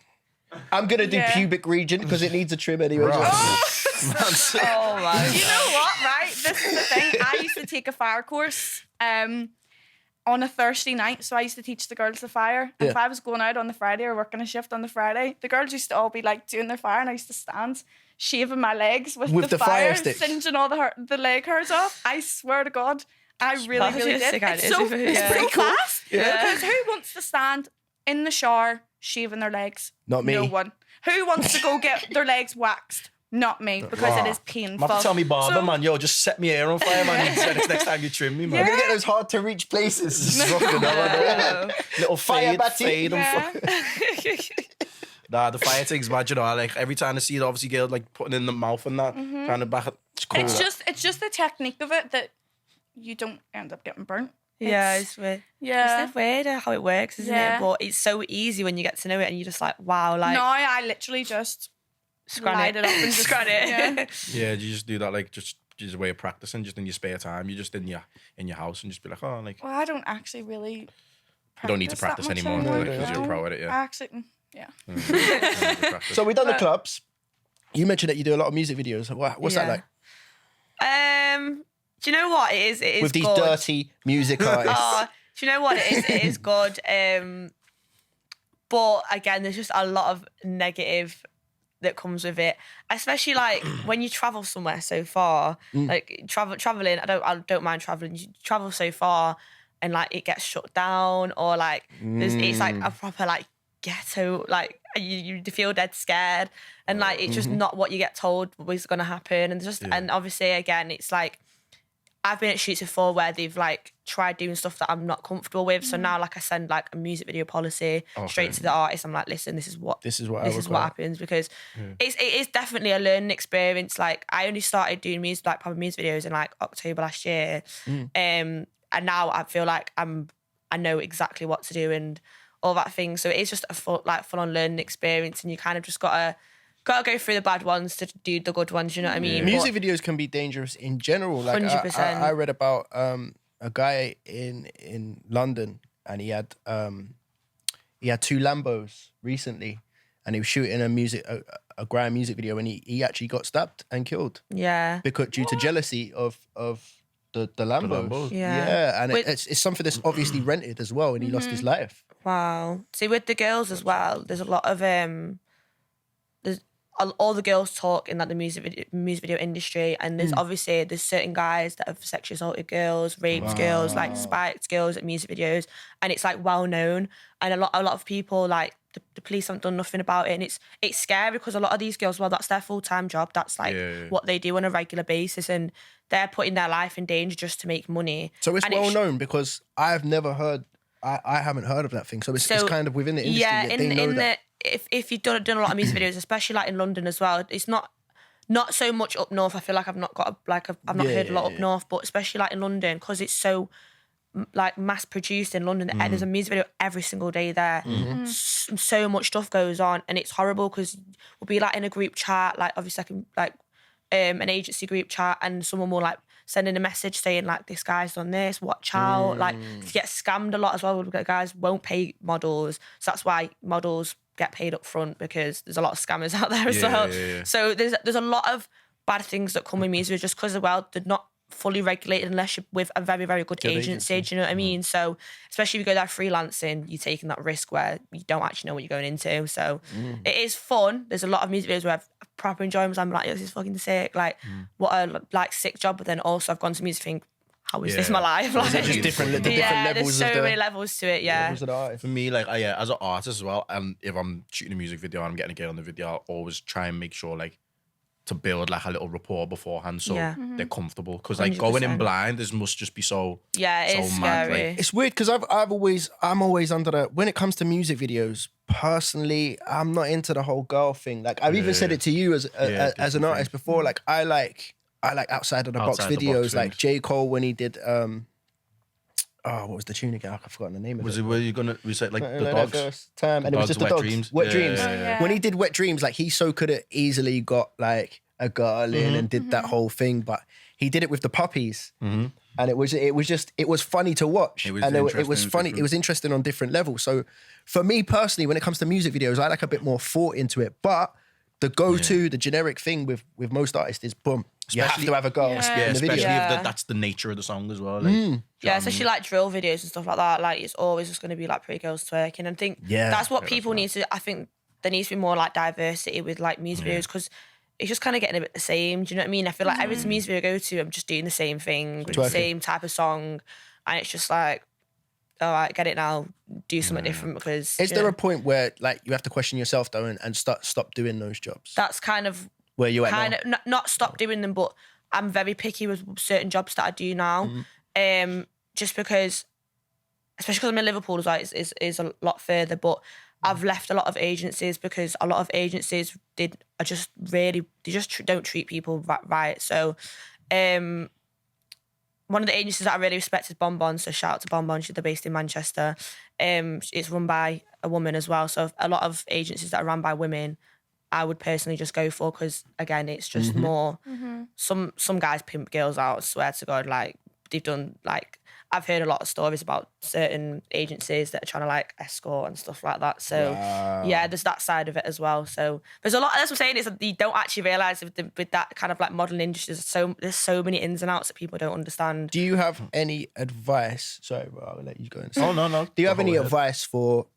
I'm gonna do Yeah. pubic region because it needs a trim anyway. Right. Oh my You know what, right? This is the thing. I used to take a fire course on a Thursday night. So I used to teach the girls the fire. And if Yeah. I was going out on the Friday or working a shift on the Friday, the girls used to all be like doing their fire and I used to stand shaving my legs with With the the fire fire, stick. singeing all the leg hairs off. I swear to God, I really, That's really just did. sick It's idea. so, Yeah. it's so fast. Yeah. Because who wants to stand in the shower shaving their legs? Not me. No one. Who wants to go get their legs waxed? Not me, because it is painful. Have to tell me, barber, So- man. Yo, just set me hair on fire, man. Next time you trim me, man. I'm gonna get those hard to reach places. Little Fire fade, batty. fade. Yeah. Nah, the fire thing's mad, you know. Like every time I see it, obviously, girls like putting it in the mouth and that, kind of back. It's cool. It's just the technique of it that you don't end up getting burnt. Yeah, It's- it's weird. Yeah. It's weird how it works, isn't Yeah. it? But it's so easy when you get to know it and you're just like, wow, like, No, I literally just scran light it. it up and just Scran it. Yeah. Yeah, you just do that like just a way of practicing, just in your spare time. You just in your house and just be like, oh, like Well, I don't actually really. you don't need to practice that much anymore No, because no. you're a pro at it. I Yeah. actually, yeah. So we've done the clubs. You mentioned that you do a lot of music videos. What's that Yeah. like? Do you know what it is? It is With these good. dirty music artists. Oh, do you know what it is? It is good. But again, there's just a lot of negative that comes with it, especially like when you travel somewhere so far, like traveling. I don't mind traveling. You travel so far, and like it gets shut down, or like it's like a proper like ghetto, like you feel dead scared, and like it's just not what you get told was going to happen, and and obviously again it's like I've been at shoots before where they've like tried doing stuff that I'm not comfortable with, so now like I send like a music video policy straight to the artist. I'm like, listen, this is what happens, because it is definitely a learning experience. Like I only started doing proper music videos in like October last year, and now I feel like I know exactly what to do and all that thing. So it is just a full on learning experience, and you kind of just gotta go through the bad ones to do the good ones. You know what I mean? Music videos can be dangerous in general. Like 100%. I read about a guy in London, and he had 2 Lambos recently, and he was shooting a grand music video, and he actually got stabbed and killed. Yeah. Because due to jealousy of the Lambos. Yeah. And it's something that's obviously rented as well, and he lost his life. Wow. See, with the girls as well, there's a lot of all the girls talk in like the music video industry, and there's obviously certain guys that have sexually assaulted girls, raped girls, like spiked girls at music videos, and it's like well known, and a lot of people like the police haven't done nothing about it, and it's scary because a lot of these girls, well, that's their full-time job, that's like what they do on a regular basis, and they're putting their life in danger just to make money. So it's well known, because I've never heard. I haven't heard of that thing. So it's kind of within the industry. Yeah, that they know that. If you've done a lot of music videos, especially like in London as well, it's not so much up north. I feel like I've not got I've not heard a lot up north, but especially like in London, because it's so like mass produced in London. And there's a music video every single day there. So much stuff goes on, and it's horrible because we'll be like in a group chat, like obviously I can like an agency group chat, and someone will like send in a message saying like this guy's done this, watch out. Like you get scammed a lot as well. Guys won't pay models, so that's why models get paid up front, because there's a lot of scammers out there as well. So there's a lot of bad things that come with music just because they're not fully regulated unless you're with a very, very good agency. Do you know what I mean? So especially if you go there freelancing, you're taking that risk where you don't actually know what you're going into. So it is fun. There's a lot of music videos where I've proper enjoyment. I'm like, this is fucking sick. Like what a like sick job. But then also I've gone to music think, how is this my life? Like, just different levels? There's so many levels to it. Yeah. For me, like as an artist as well, and if I'm shooting a music video and I'm getting a girl in the video, I'll always try and make sure like to build like a little rapport beforehand, so they're comfortable. Because like 100%. going in blind, this must just be so it's mad. scary. Like, It's weird because I'm always under the, when it comes to music videos, personally, I'm not into the whole girl thing. Like I've even said it to you as an artist before. Like I like outside of the box videos, like J. Cole when he did what was the tune again? I've forgotten the name of it. was it where you're gonna recite like the dogs? Time, and it was just the Wet dogs. Dreams? Wet Yeah, Dreams. yeah, When he did Wet Dreams, like he so could have easily got like a girl in and did that whole thing, but he did it with the puppies, and it was funny to watch, It was and it was interesting, funny. different. It was interesting on different levels. So for me personally, when it comes to music videos, I like a bit more thought into it, but the go-to, the generic thing with most artists is boom. You have Especially- to have a girl in the especially video. if that's the nature of the song as well. Like, Yeah, especially like drill videos and stuff like that. Like it's always just going to be like pretty girls twerking. And I think that's what people need to. I think there needs to be more like diversity with like music videos, because it's just kind of getting a bit the same. Do you know what I mean? I feel like every music video I go to, I'm just doing the same thing with the same type of song, and it's just like, all right, get it now, do something different. Because Is there a point where like you have to question yourself though and stop doing those jobs? that's kind of Where you at now? not stop doing them, but I'm very picky with certain jobs that I do now. Just because, especially because I'm in Liverpool as well, is a lot further. But I've left a lot of agencies because a lot of agencies don't treat people right. So, one of the agencies that I really respect is Bonbon. So shout out to Bonbon. They're based in Manchester. It's run by a woman as well. So a lot of agencies that are run by women, I would personally just go for, because again, it's just more. Some guys pimp girls out. I swear to God, like they've done like. I've heard a lot of stories about certain agencies that are trying to like escort and stuff like that. So yeah, there's that side of it as well. So there's a lot. That's what I'm saying, is that you don't actually realise with that kind of like modelling industry, there's so many ins and outs that people don't understand. Do you have any advice? Sorry, bro, I'll let you go. Oh no. Do you have any advice for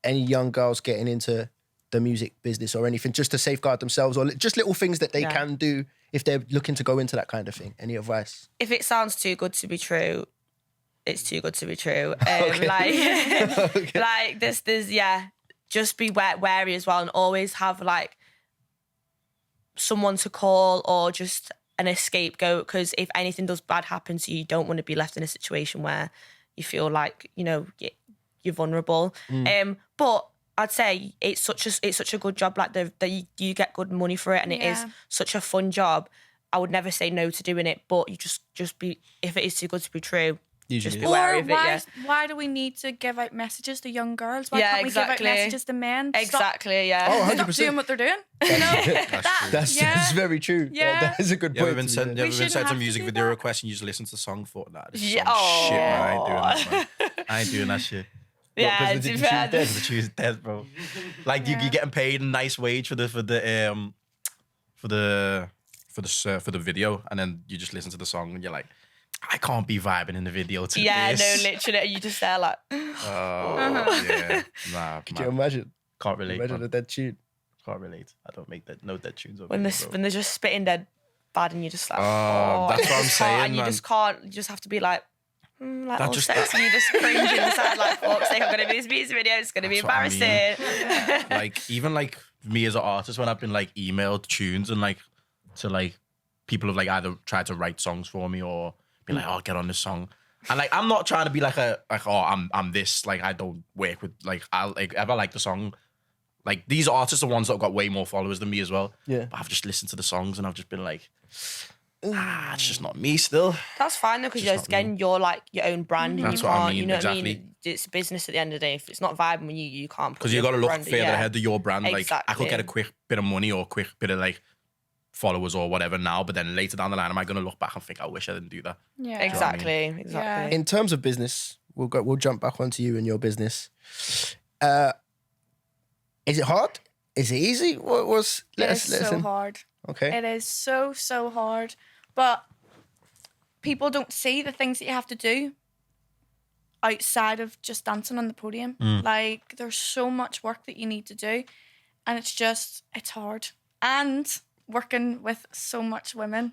any young girls getting into the music business or anything, just to safeguard themselves, or just little things that they can do if they're looking to go into that kind of thing? Any advice? If it sounds too good to be true, it's too good to be true. Like there's just be wary as well, and always have like someone to call or just an scapegoat, because if anything does bad happen to you, you don't want to be left in a situation where you feel like, you know, you're vulnerable. But I'd say it's such a good job, like you get good money for it, and it is such a fun job. I would never say no to doing it, but you just be, if it is too good to be true, just be wary of it. Why do we need to give out messages to young girls? Why can't we give exactly. out messages to men? Exactly, Oh, Stop 100%. doing what they're doing. You know? That's very true. Yeah. That is a good You point. ever been to sent, be you ever been shouldn't sent a have to music do video that. request and you just listen to the song for that? This is Yeah. some shit, man. I ain't doing that, man. I ain't doing that shit. Yeah, Because to the be tune's fair, dead. The tune's dead, bro. Like you're getting paid a nice wage for the video, and then you just listen to the song and you're like, I can't be vibing in the video to this. No, literally, you just there like, Yeah, nah, Could you man. imagine? Can't relate. Imagine Man. a dead tune. Can't relate. I don't make no dead tunes. when they're just spitting dead bad, and you're just like, that's what I'm saying, and you man. just can't. You just have to be like, like That all just- sexy. You just cringe inside, like, fuck's sake, I'm gonna be this music video. It's gonna be That's what I embarrassing. Like even like me as an artist, when I've been like emailed tunes and like to like people have like either tried to write songs for me or be like, oh, get on this song. And like I'm not trying to be like I'm this, like I don't work with like I'll like if I like the song, like these artists are ones that have got way more followers than me as well. Yeah. But I've just listened to the songs and I've just been like, it's just not me still. That's fine though, because Just not again, you're like your own brand. And That's you what I can't, mean, you know what I mean? exactly. It's a business at the end of the day. If it's not vibing with you can't. Because you got to look further ahead of your brand. Like I Exactly. could get a quick bit of money or a quick bit of like followers or whatever now, but then later down the line, am I going to look back and think, I wish I didn't do that? Yeah. Exactly. In terms of business, we'll jump back onto you and your business. Is it hard? Is it easy? What was? It is so hard. Okay. It is so hard. But people don't see the things that you have to do outside of just dancing on the podium. Like there's so much work that you need to do, and it's hard. And working with so much women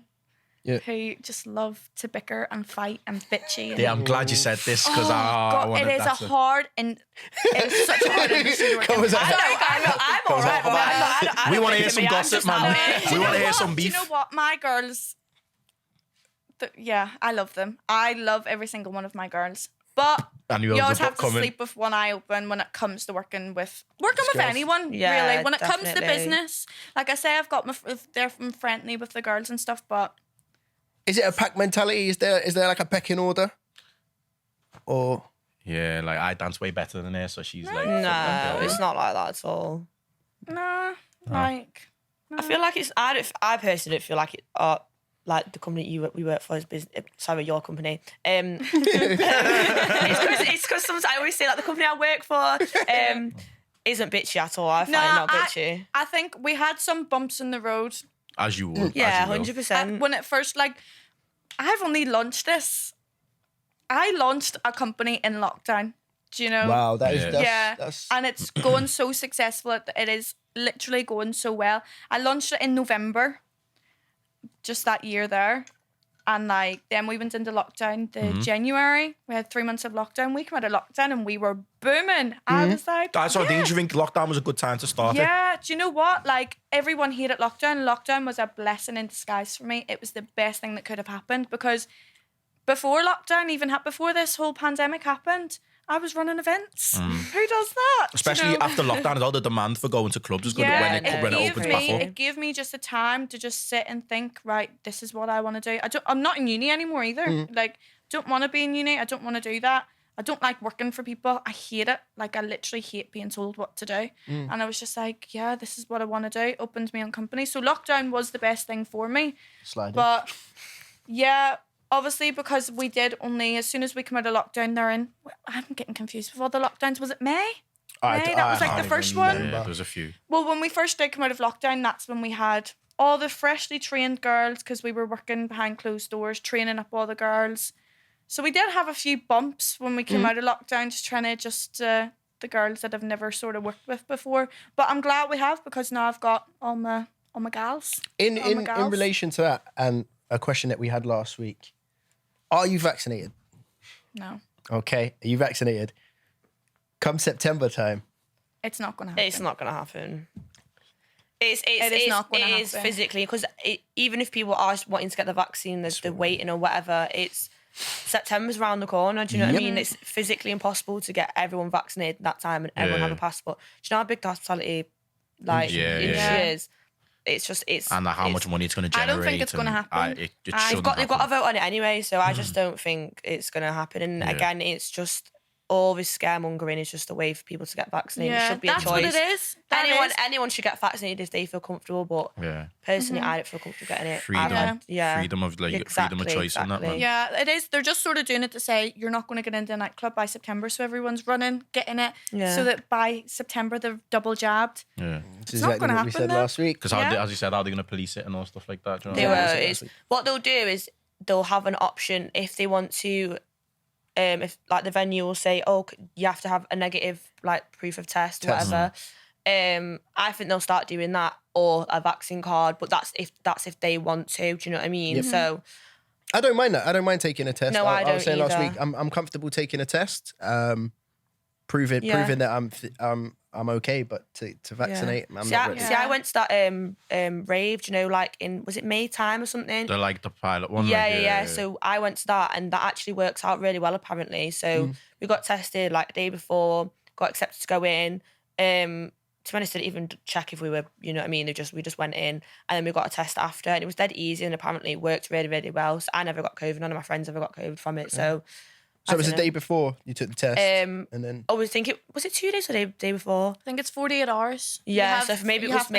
who just love to bicker and fight and bitchy. And Yeah, I'm glad you said this because I God, wanted it is that a hard and it is such a hard industry to work in. I'm all right. Come on. We want to hear some gossip, man. We want to hear some Do you beef. know what? My girls, I love them. I love every single one of my girls. But And you always have to coming. sleep with one eye open when it comes to working with girls. anyone, Yeah, really. When it comes to definitely. business, like I say, I've got they're friendly with the girls and stuff, but Is it a pack mentality? Is there like a pecking order? Or Yeah, like I dance way better than her, so she's like, No, it's not like that at all. nah, like I feel like it's. I personally don't feel like it. Like the company we work for is business. Sorry, your company. It's because sometimes I always say like the company I work for isn't bitchy at all. I find it not bitchy. I think we had some bumps in the road. as you would. Yeah, as you will. 100%. When it first, like, I've only launched this. I launched a company in lockdown. Do you know? wow, that is Yeah. that's And it's going so successful. It is literally going so well. I launched it in November, just that year there. And like then we went into lockdown January. We had 3 months of lockdown. We came out of lockdown and we were booming. I was like, That's what I think. Do you think lockdown was a good time to start it? yeah, do you know what? Like everyone hated lockdown. Lockdown was a blessing in disguise for me. It was the best thing that could have happened because before lockdown, before this whole pandemic happened, I was running events. Who does that? Especially You know? after lockdown, as well, the demand for going to clubs is good when it opens back up. It gave me just a time to just sit and think, right, this is what I want to do. I'm not in uni anymore either. Like, don't want to be in uni. I don't want to do that. I don't like working for people. I hate it. Like, I literally hate being told what to do. And I was just like, yeah, this is what I want to do. Opened my own company. So lockdown was the best thing for me. sliding. But yeah, obviously because we did only, as soon as we come out of lockdown, I'm getting confused with all the lockdowns. Was it May? May? That was like the first one. Yeah, there was a few. Well, when we first did come out of lockdown, that's when we had all the freshly trained girls because we were working behind closed doors, training up all the girls. So we did have a few bumps when we came out of lockdown, just trying to the girls that I've never sort of worked with before. But I'm glad we have, because now I've got all my gals. In relation to that, and a question that we had last week, are you vaccinated? No, Okay, are you vaccinated? Come September time. it's not going to happen. It's not going to happen. It is not gonna It is happen. physically, because even if people are wanting to get the vaccine, they're waiting or whatever, it's September's around the corner. Do you know what I mean? It's physically impossible to get everyone vaccinated at that time and everyone have a passport. Do you know how big the hospitality industry is? It's And how much money it's going to I generate. don't think it's gonna happen. It they've shouldn't got to happen. vote on it anyway, so I just don't think it's going to happen. And again, it's just all this scaremongering is just a way for people to get vaccinated. It should be a that's choice. what it is. Anyone should get vaccinated if they feel comfortable, but personally, I don't feel comfortable getting it. Freedom. Yeah. Freedom of freedom of Exactly, choice and that, man. exactly. Yeah, it is. They're just sort of doing it to say you're not going to get into a nightclub by September, so everyone's running, getting it, so that by September they're double jabbed. Yeah. This is not exactly gonna what we happen said though. last week. Because as you said, how are they going to police it and all stuff like that? Do you know They what I mean? will. What they'll do is they'll have an option if they want to. If like the venue will say, oh, you have to have a negative like proof of test, whatever. I think they'll start doing that, or a vaccine card. But that's if they want to. Do you know what I mean? So I don't mind that. I don't mind taking a test. No, I was don't saying last either. week, I'm comfortable taking a test, proving that I'm okay. But to vaccinate, I'm not ready. See, I went to that rave. Do you know, like was it May time or something? They're like the pilot one. Yeah. like, So I went to that, and that actually works out really well, apparently. So we got tested like the day before, got accepted to go in. To be honest, I didn't even check if we were, you know what I mean? We just went in, and then we got a test after, and it was dead easy, and apparently it worked really, really well. So I never got COVID. None of my friends ever got COVID from it. So it was the day before you took the test, and then I was thinking, was it 2 days or the day before? I think it's 48 hours. Yeah, so maybe it was 2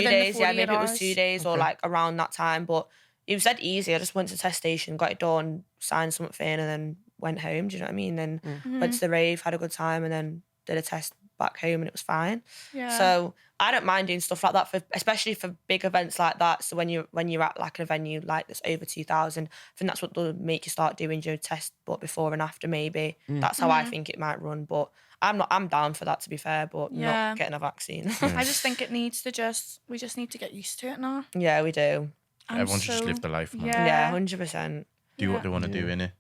days. Yeah, maybe it was 2 days or Okay. like around that time. But it was dead easy. I just went to the test station, got it done, signed something, and then went home. Do you know what I mean? Then went to the rave, had a good time, and then did a test back home, and it was fine. Yeah. So I don't mind doing stuff like that, especially for big events like that. So when you're at like a venue like that's over 2,000, I think that's what they'll make you start doing, your test, but before and after maybe. That's how I think it might run. But I'm down for that, to be fair, but not getting a vaccine. I just think it needs to we just need to get used to it now. Yeah, we do. everyone should just live their life, man. Yeah, 100%. Do what they want to do, innit?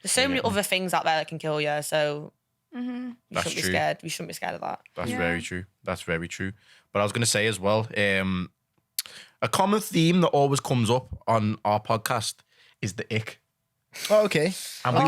There's so many other things out there that can kill you, so we That's shouldn't be true. scared. We shouldn't be scared of that. That's very true. That's very true. But I was going to say as well, a common theme that always comes up on our podcast is the ick. oh, okay, And we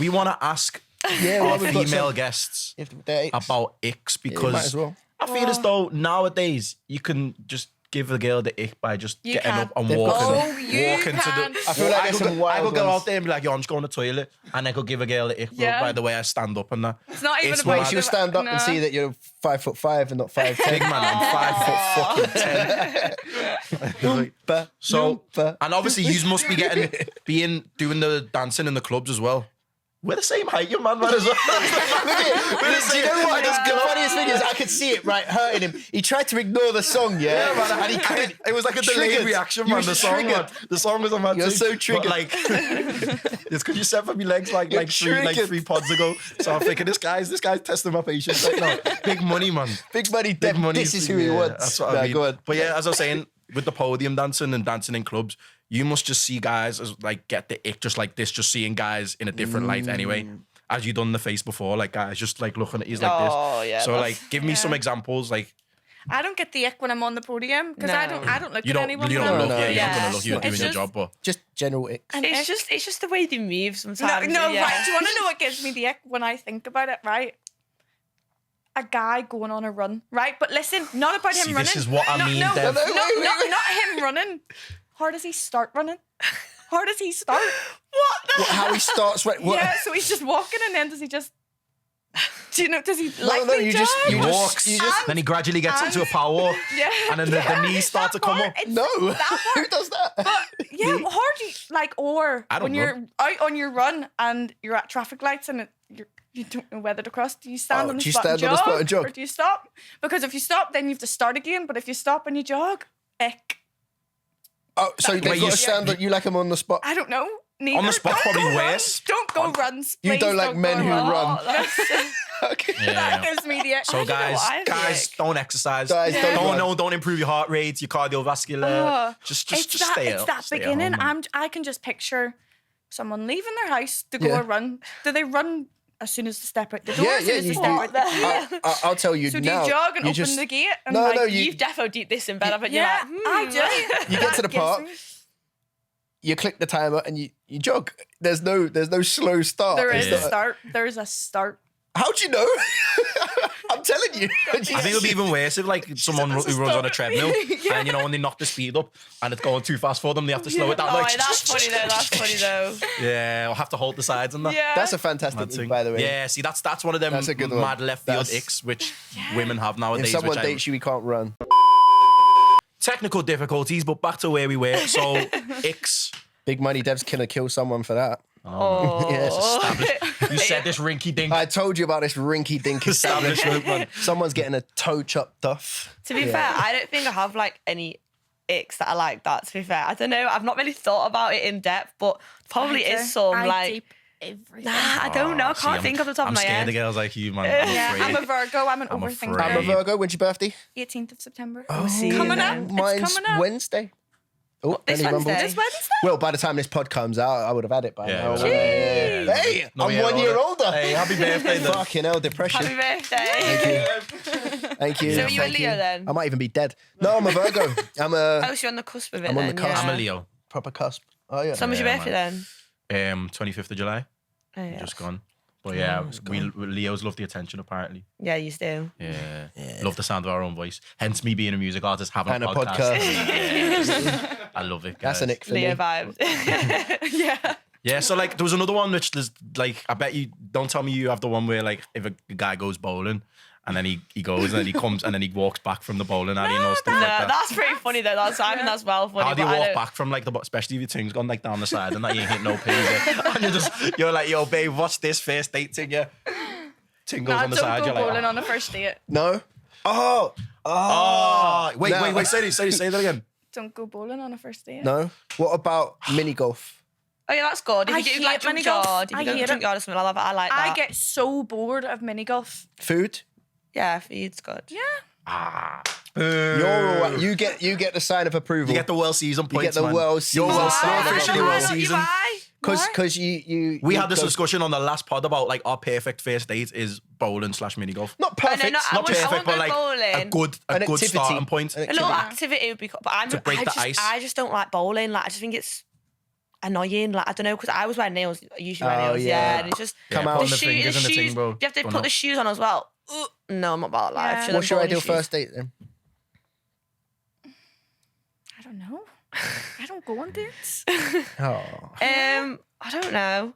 want to ask yeah, our well, we've got female some- guests if they're icks, about icks yeah, you because might as well. I feel as though nowadays you can just give a girl the ick by just You getting can. up and They've got walking, some- Oh, you walking to can. the. I feel like there's some I wild could go ones. out there and be like, "Yo, I'm just going to the toilet," and I could give a girl the ick. Well, Yeah. by the way, I stand up and that. It's not even It's about mad. She'll stand up and see that you're 5'5" and not 5'10". Big man, I'm 5'10". But So, and obviously, you must be doing the dancing in the clubs as well. We're the same height, you man, as well. do you know what? The funniest thing is I could see it right hurting him. He tried to ignore the song, yeah, man, and he couldn't. It was like a delayed Triggered. reaction, You man. was The song, triggered. man. The song was on my You're thing, so but, triggered. like, it's because you said for me legs like You're three triggered. pods ago. So I'm thinking this guy's testing my patience. Like, no, big money, man. Big money, Big Deb, money. this is who he wants. That's what Nah, I mean. go on. But yeah, as I was saying, with the podium dancing and dancing in clubs, you must just see guys as like get the ick just like this, just seeing guys in a different light anyway. As you done the face before, like guys just like looking at you like Oh, this. yeah, So that's- like, give me some examples. Like I don't get the ick when I'm on the podium because I No. don't look you at don't anyone. you when don't I'm look. No, Yeah, you're not yeah. gonna look. You're It's doing your just- job, but Just general icks. And It's just the way they move sometimes. No, yeah. right. Do you want to know what gives me the ick when I think about it? Right, a guy going on a run. Right, but listen, not about him see, running. this is what I mean. No, Dev. not him running. How does he start running? How does he start? What, how he starts? What? Yeah, so he's just walking, and then does he just? Do you know? Does he No, like no, me you just- He you jog? walks, then he gradually gets into a power walk, Yeah, and then the knees start to come up. It's No, that who part. does that? But yeah, how do you like? Or I don't when know. you're out on your run and you're at traffic lights and you don't know whether to cross. Do you stand Oh, on the do you spot and stand on the spot and jog? or do you stop? Because if you stop, then you have to start again. But if you stop and you jog, ick. Oh, so they've Wait, got you to stand on you like I'm on the spot. I don't know. Neither. On the spot's Don't probably go worse. Don't go runs. You please don't like men go who runs. run. That's- That gives me the. So guys, I have the guys, ick. don't exercise. Guys, don't run. Don't improve your heart rate, your cardiovascular. Oh, just it's stay that. It's that stay at beginning. home, man. I can just picture someone leaving their house to go Yeah. a run. Do they run as soon as they step out the door? Yeah, as soon yeah, as they you step do. out the gate? I'll tell you So do now. you jog and you open just, the gate? And No, like, no, you- You've defo deep this in bed, haven't you? Yeah, Like, I do. You get to the That gives park. me- you click the timer and you jog. There's no slow start. There It's is not- a start. There is a start. How'd you know? I'm telling you. I think it'll be even worse if like someone who runs on a treadmill and when they knock the speed up and it's going too fast for them, they have to slow it down. Oh, Like, that's funny though. That's funny though. yeah, I'll have to hold the sides and that. Yeah. That's a fantastic Mad thing, thing. by the way. Yeah, see, that's one of them That's a good one. mad left field That's- icks which women have If nowadays. someone which dates you, he can't run. technical difficulties, but back to where we were. So icks. Big money devs gonna kill someone for that. Oh. Yes. You said this rinky dink I told you about this rinky dink establishment. man. Someone's getting a toe chopped off. To be fair, I don't think I have like any icks that are like that. To be fair, I don't know. I've not really thought about it in depth, but probably is some I like. deep everything. Nah, I don't know. I can't think off the top I'm of my scared head. of girls like you, man. Yeah, I'm I'm afraid. a Virgo. I'm an I'm overthinker. afraid. I'm a Virgo. When's your birthday? 18th of September. see, coming you up. know. It's Mine's coming up. Wednesday. Oh, This Ellie rumbled. Wednesday? This Wednesday? Well, by the time this pod comes out, I would have had it by Yeah, now. yeah. Hey, No, I'm yeah, 1 year older. Hey, happy birthday, then. Fucking hell, depression. Happy birthday. Thank you. Thank you. So are you a Thank Leo you. then? I might even be dead. No, I'm a Virgo. I'm Oh, a so you're on the cusp of it I'm on then. the cusp. Yeah. I'm a Leo. proper cusp. Oh yeah. So when's your Yeah, birthday then? 25th of July. Oh, yeah. Just gone. But yeah, we Leos love the attention apparently. Yeah, you do. Yeah. Love the sound of our own voice. Hence me being a music artist, having And a a podcast. podcast. Yeah. I love it. That's guys. an ick for Leo me. vibes. Yeah. Yeah, so like there was another one which there's like I bet you don't tell me you have the one where like if a guy goes bowling and then he goes and then he comes and then he walks back from the bowling alley and all stuff No, like that. that's pretty funny though. I think that's well funny. How do you but I walk don't- back from like especially if your tongue's gone like down the side and that you ain't hit no pins and you're like, yo babe, what's this first date thing? Yeah. Ting goes Nah, on the don't side, go you're like, bowling oh. on a first date. No. Oh. Wait, No. wait, say that again. Don't go bowling on a first date. No. What about mini golf? Oh yeah, that's good. If I you do hate like mini junkyard, golf. if you I go to hate it. junkyard or something, I like that. I get so bored of mini golf. Food? yeah, food's good. Yeah. You're all right. You get the sign of approval. You get the well season You points, get the man. well You're season. well Why? you're officially Why well not? seasoned. Because you We had this go- discussion on the last pod about like our perfect first date is bowling / mini golf. Not perfect. no, I Not wouldn't- I perfect, wouldn't but go like a bowling. good An activity. starting point. An A little activity. activity would be cool, but To break the ice. I just don't like bowling. Like I just think it's annoying. Like I don't know because I was wearing nails. I usually wear Oh, nails. yeah. Yeah, and it's just Come Yeah, out. putting the the fingers in the shoes. thing, bro. You have to Don't put know. the shoes on as well. No, I'm not about that. Yeah. Should I What's your bowling ideal shoes? first date then? I don't know. I don't go on dates. Oh. I don't know.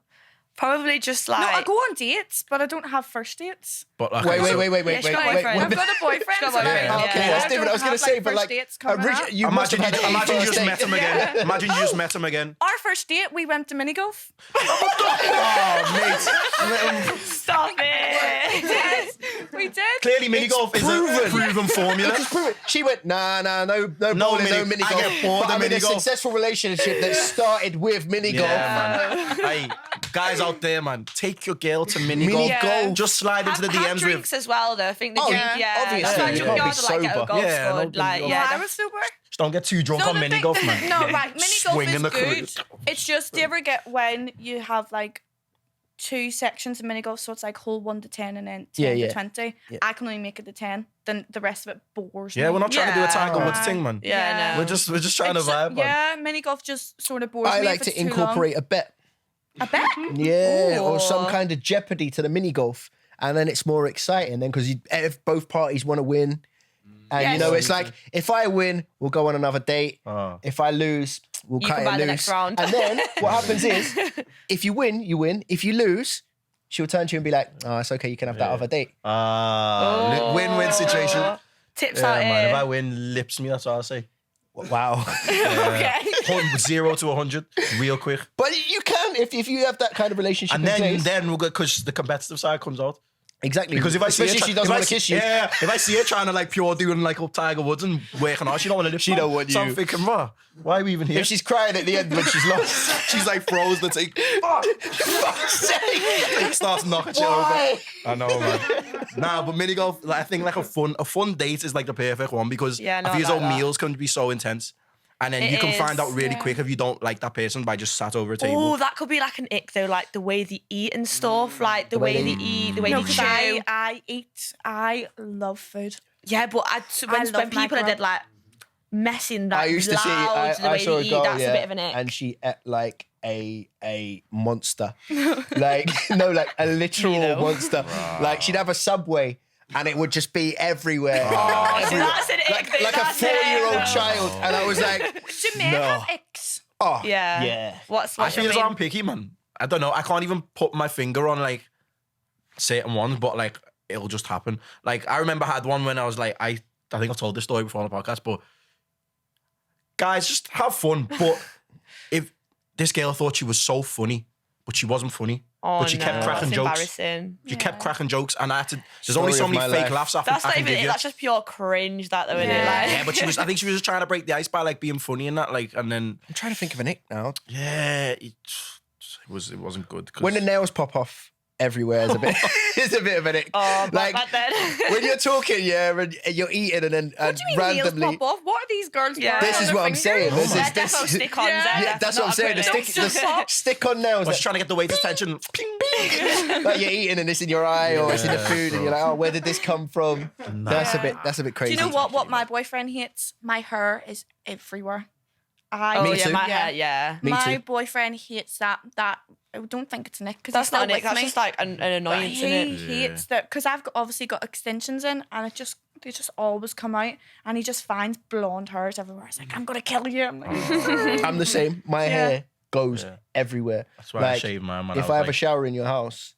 Probably just like No, I go on dates, but I don't have first dates. But like, Wait. Yeah, she's got a boyfriend. I've got a boyfriend. She's got a so boyfriend, like, yeah. Okay, Yeah. that's I different. I was don't gonna have, say, like, but first like, dates coming up. you must Imagine have had a you first just date. met him again. Yeah. Imagine you just met him again. Our first date, we went to mini golf. Oh, mate. Stop it. Yes, we did. Clearly, mini golf is a proven. proven formula. Just prove it. She went, no bowling, mini- no mini I golf. get bored But of I'm in mini a golf. successful relationship that started with mini golf. Yeah, man. Hey, guys out there, man, take your girl to mini Mini golf. golf. Just slide into the Have DMs drinks with. as well, though. I think the Oh, drink, yeah, yeah. obviously, That's you why can't be junkyard are like sober. golf's Yeah, good. no, Like, no. yeah, I was sober. Just don't get too drunk on the mini thing- golf, man. No, right. Mini golf Swinging is the good. crew. It's just, do you ever get when you have like 2 sections of mini golf, so it's like hole 1 to 10 and then 10 Yeah. to 20. I can only make it to 10. Then the rest of it bores me. Yeah, we're not trying to do a Yeah. Tango Woods thing, man. Yeah, no. We're just trying to It's vibe, man. yeah, mini golf just sort of bores I me. like if to it's too incorporate a bet. long. A bet? Yeah, or some Ooh. kind of jeopardy to the mini golf. And then it's more exciting then because if both parties want to win. And Yes. you know, it's like, if I win, we'll go on another date. Oh. If I lose, we'll You cut can it buy loose. the next round. And then what happens is, if you win, you win. If you lose, she'll turn to you and be like, oh, it's okay, you can have that other date. Win-win situation. Tips Yeah, out man. If I here. win, lips me. That's what I say. Wow. Okay. 0 to 100, real quick. But you can, if you have that kind of relationship And in place. then we'll go because the competitive side comes out. Exactly. Because if I see her, especially if she doesn't want to kiss you. Yeah, if I see her trying to like pure doing like up Tiger Woods and working hard, she don't want to live. She don't want you. So I'm thinking, bro, why are we even here? If she's crying at the end when she's lost. She's like froze the take. Fuck. Like, starts knocking shit over. I know, man. Nah, but mini golf, like, I think like a fun date is like the perfect one because Yeah, no, I feel as I though like that. meals can be so intense. And then It you can is, find out really quick if you don't like that person by just sat over a table. Oh, that could be like an ick though, like the way they eat and stuff, like the way they eat, the way No, they 'cause chew. I love food. Yeah, but when love people my are dead like messing like I used to see. loud, the I way saw they a eat, girl, that's yeah, a bit of an ick. and she ate like a monster, like no, like a literal monster. Like she'd have a Subway, and it would just be everywhere. Oh, see, that's an ick. like a that's an 4-year-old ick. child, and I was like, Do men have icks? oh Yeah. yeah. What's I your feel as though main- I'm picky, man. I don't know. I can't even put my finger on like certain ones, but like it'll just happen. Like I remember I had one when I was like, I think I've told this story before on the podcast, but guys, just have fun. But if this girl thought she was so funny, but she wasn't funny, Oh, but she kept no, cracking that's jokes. embarrassing. She kept cracking jokes, and I had to. There's only so Story of many my fake life. laughs I That's can not give even. you. That's just pure cringe. That though, isn't it? Yeah. Like, Yeah, but I think she was just trying to break the ice by like being funny and that, like, and then I'm trying to think of an ick now. yeah, it wasn't good. 'Cause When the nails pop off everywhere is a bit is a bit of an ick. oh, like but then. when you're talking, yeah, and you're eating, and then What do you mean randomly. nails pop off? What are these girls Yeah. wearing This on is their what I'm fingers? saying. This They're is defo stick-ons. Yeah. Yeah, that's what I'm saying. The stick-on nails. was trying to get the waiter's attention. Ping, ping. Like you're eating and it's in your eye or it's in the food and you're like, oh, where did this come from? That's a bit Do crazy. you know what my boyfriend hates? My hair is everywhere. Oh Me yeah, too. my Yeah. hair. Yeah. Me my too. boyfriend hates that. I don't think it's an ick because That's he's still not an ick. with That's me. just like an annoyance, He isn't it? hates that because I've obviously got extensions in, and they just always come out, and he just finds blonde hairs everywhere. He's like, I'm gonna kill you. I'm like, I'm the same. My hair goes everywhere. That's why I shave mine, man. If I have a shower in your house,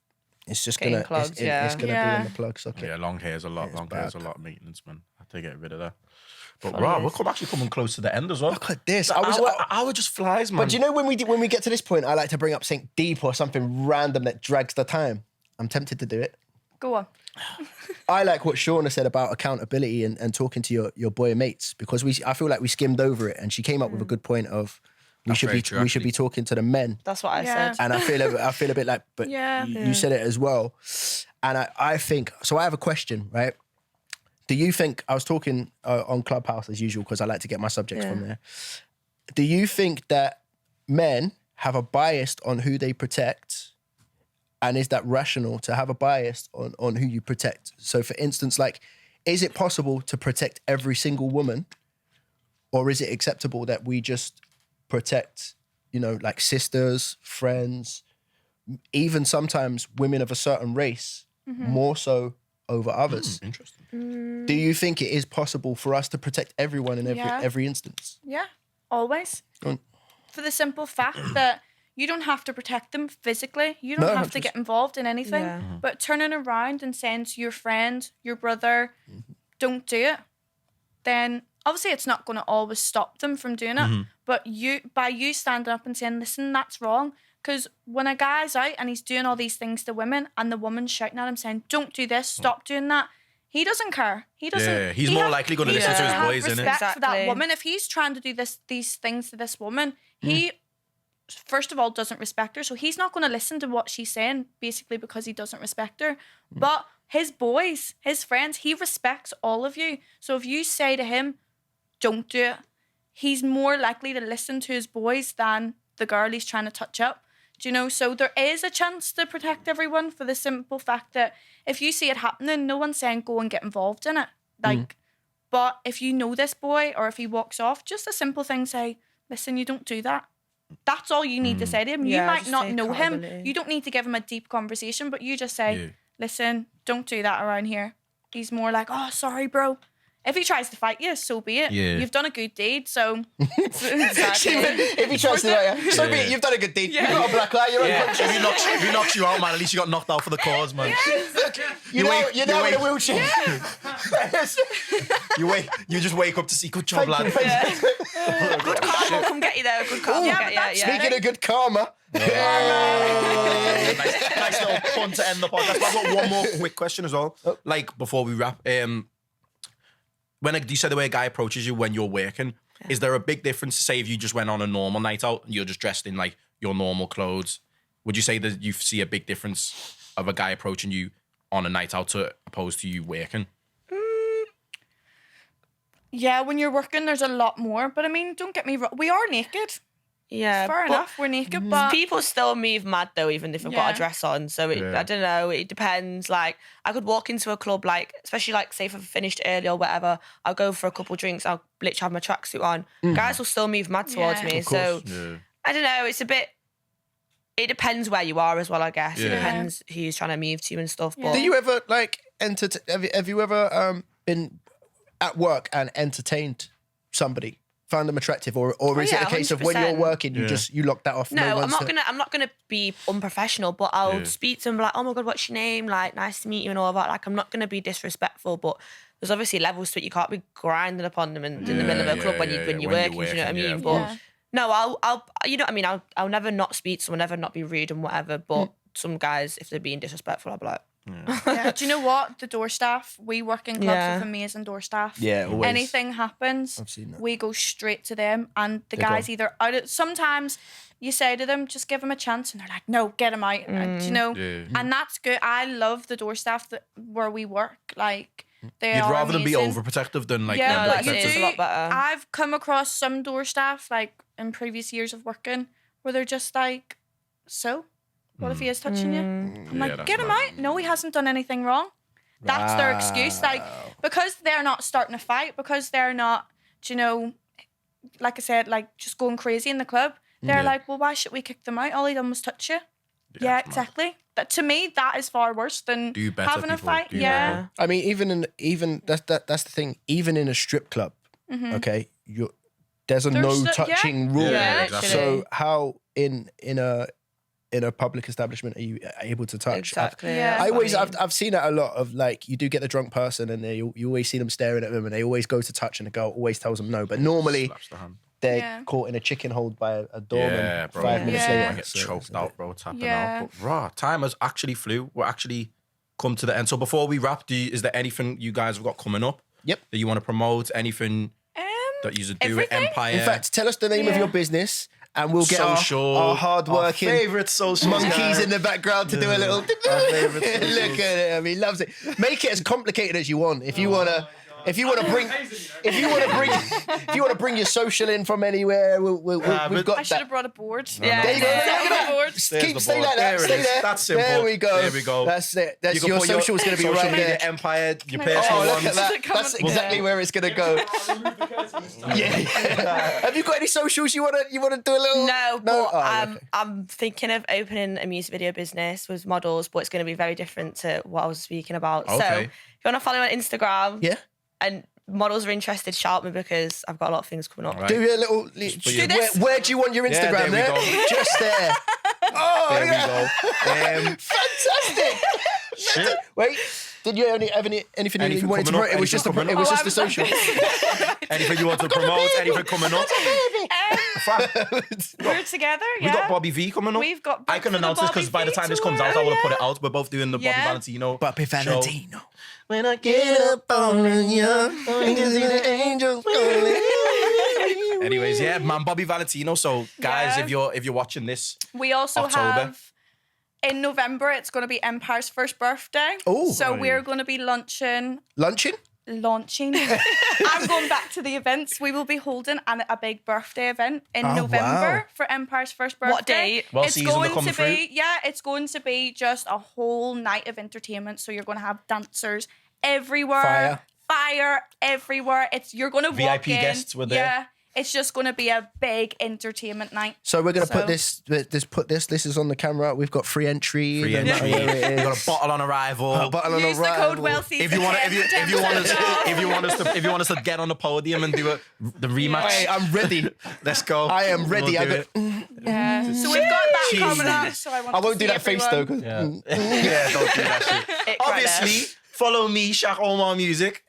it's just Getting gonna clogged, it's yeah. gonna be Yeah. in the plug socket. Yeah, long hair's a lot. Long hair's a bad. lot of maintenance, man. I have to get rid of that. But wow, we're actually coming close to the end as well. Look at this. Hour just flies, man. But do you know when we get to this point, I like to bring up something deep or something random that drags the time. I'm tempted to do it. go on. I like what Shauna said about accountability and talking to your boy mates because I feel like we skimmed over it and she came up with a good point of we should very be true, we should be talking to the men. That's what I Yeah. said. And I feel a bit like, but Yeah. you said it as well. And I think, so I have a question, right? Do you think, I was talking on Clubhouse as usual because I like to get my subjects from there. Do you think that men have a bias on who they protect? And is that rational to have a bias on who you protect? So for instance, like, is it possible to protect every single woman? Or is it acceptable that we just protect, like sisters, friends, even sometimes women of a certain race, more so over others? Interesting. Do you think it is possible for us to protect everyone in every instance? Yeah, always. Mm. For the simple fact that you don't have to protect them physically. You don't No, have to get involved in anything. Yeah. But turning around and saying to your friend, your brother, don't do it, then obviously it's not going to always stop them from doing it. But by you standing up and saying, listen, that's wrong. Because when a guy's out and he's doing all these things to women and the woman's shouting at him saying, don't do this, stop doing that, he doesn't care. He doesn't. Yeah, he's more likely gonna listen to his boys, He innit? has respect for that Exactly. woman. If he's trying to do these things to this woman, he first of all doesn't respect her, so he's not going to listen to what she's saying, basically because he doesn't respect her. But his boys, his friends, he respects all of you. So if you say to him, don't do it, he's more likely to listen to his boys than the girl he's trying to touch up. Do you know? So there is a chance to protect everyone for the simple fact that if you see it happening, no one's saying go and get involved in it. Like, but if you know this boy or if he walks off, just a simple thing, say, listen, you don't do that. That's all you need to say to him. Yeah, You might just not take know him. accountability. You don't need to give him a deep conversation, but you just say, listen, don't do that around here. He's more like, oh, sorry, bro. If he tries to fight you, so be it. Yeah. You've done a good deed, so If he tries to do it, so be it. You've done a good deed. You've got a black eye. You're unconscious. If he knocks you out, man, at least you got knocked out for the cause, man. You're now in a wheelchair. You just wake up to see good job, lad. Good karma will come get you there. Good karma will get you. Speaking of good karma, Nice little pun to end the podcast. But I've got one more quick question as well. Like before we wrap, when you said the way a guy approaches you when you're working, is there a big difference? Say if you just went on a normal night out and you're just dressed in like your normal clothes, would you say that you see a big difference of a guy approaching you on a night out to opposed to you working? Yeah, when you're working, there's a lot more. But I mean, don't get me wrong, we are naked. Yeah, Fair enough, we're naked, but people still move mad though, even if I've got a dress on. So I don't know. It depends. Like I could walk into a club, like especially like say if I've finished early or whatever, I'll go for a couple drinks. I'll literally have my tracksuit on. Guys will still move mad towards me. So I don't know. It's a bit. It depends where you are as well, I guess. It depends who you're trying to move to and stuff. But do you ever like have you ever been at work and entertained somebody? Found them attractive, or is it a case 100%. Of when you're working, you lock that off? No, I'm not gonna be unprofessional, but I'll speak to them like, oh my god, what's your name? Like, nice to meet you and all that. Like, I'm not gonna be disrespectful, but there's obviously levels to it. You can't be grinding upon them and in the middle of a club when you're working. You know what I mean? But no, I'll you know what I mean. I'll never not speak to someone, never not be rude and whatever. But some guys, if they're being disrespectful, I'll be like. Do you know what? The door staff, we work in clubs with amazing door staff. Yeah, always. Anything happens, we go straight to them, and the guys either out. Sometimes you say to them, just give them a chance, and they're like, no, get them out. And, you know, and that's good. I love the door staff where we work. Like they You'd are rather amazing. them be overprotective than like like you it's do. a lot better. I've come across some door staff like in previous years of working where they're just like, so. What if he is touching you? I'm like, get him out. No, he hasn't done anything wrong. That's their excuse. Like, because they're not starting a fight, because they're not, you know, like I said, like just going crazy in the club. They're like, well, why should we kick them out? All he done was touch you. Yeah, exactly. That, to me, that is far worse than having a fight. Yeah. I mean, even that's the thing. Even in a strip club, okay, there's a no touching rule. Yeah, so how in a public establishment are you able to touch? Exactly. I've seen it a lot of like you do get the drunk person and you always see them staring at them and they always go to touch and the girl always tells them no. But normally they're caught in a chicken hold by a doorman 5 minutes later. I get choked out, bro, tapping out. But time has actually flew. We're actually come to the end. So before we wrap, is there anything you guys have got coming up? That you want to promote? Anything that you do with Empire? In fact, tell us the name of your business. And we'll get our hard-working favourite social monkeys in the background to do a little. Look at it. I mean, he loves it. Make it as complicated as you want. If you wanna bring your social in from anywhere, we've got. I should have brought a board. Yeah, there you go. Stay like that. Stay there. That's simple. There we go. There we go. That's it. That's your social's going to be social right media there. Empire, your personal look ones. at that. That's exactly where it's going to go. Have you got any socials you want to do a little? No, but I'm thinking of opening a music video business with models, but it's going to be very different to what I was speaking about. Okay. So if you want to follow me on Instagram, yeah, and models are interested, shout me because I've got a lot of things coming up. Right. Do a little. Where do you want your Instagram? There we go. Just there. Oh, there we go. Fantastic. Shit. Wait. Did you have anything you wanted to promote? It was just the social. Anything you want to promote? Anything coming up? We're together. We got Bobby V coming up. We've got. I can announce this because by the time this comes out, I will have put it out. We're both doing the Bobby Valentino. Bobby Valentino. Show. When I get up on you, I can see the angels calling. Anyways, man, Bobby Valentino. So, guys, if you're watching this, we also October. have. In November, it's going to be Empire's first birthday. Oh, so we're going to be launching. Launching. I'm going back to the events. We will be holding a big birthday event in November for Empire's first birthday. What date? Well, it's going to be it's going to be just a whole night of entertainment. So you're going to have dancers everywhere, fire everywhere. You're going to walk in. VIP guests were there. Yeah. It's just going to be a big entertainment night. So we're going to put this. This is on the camera. We've got free entry. We've got a bottle on arrival. Use the code wealthy. If you want us to get on the podium and do the rematch, hey, I'm ready. Let's go. I am ready. We'll Yeah. So we've got that coming up. So I won't do that face though. Yeah, don't do that shit. Obviously, follow me, Shak Omar Music.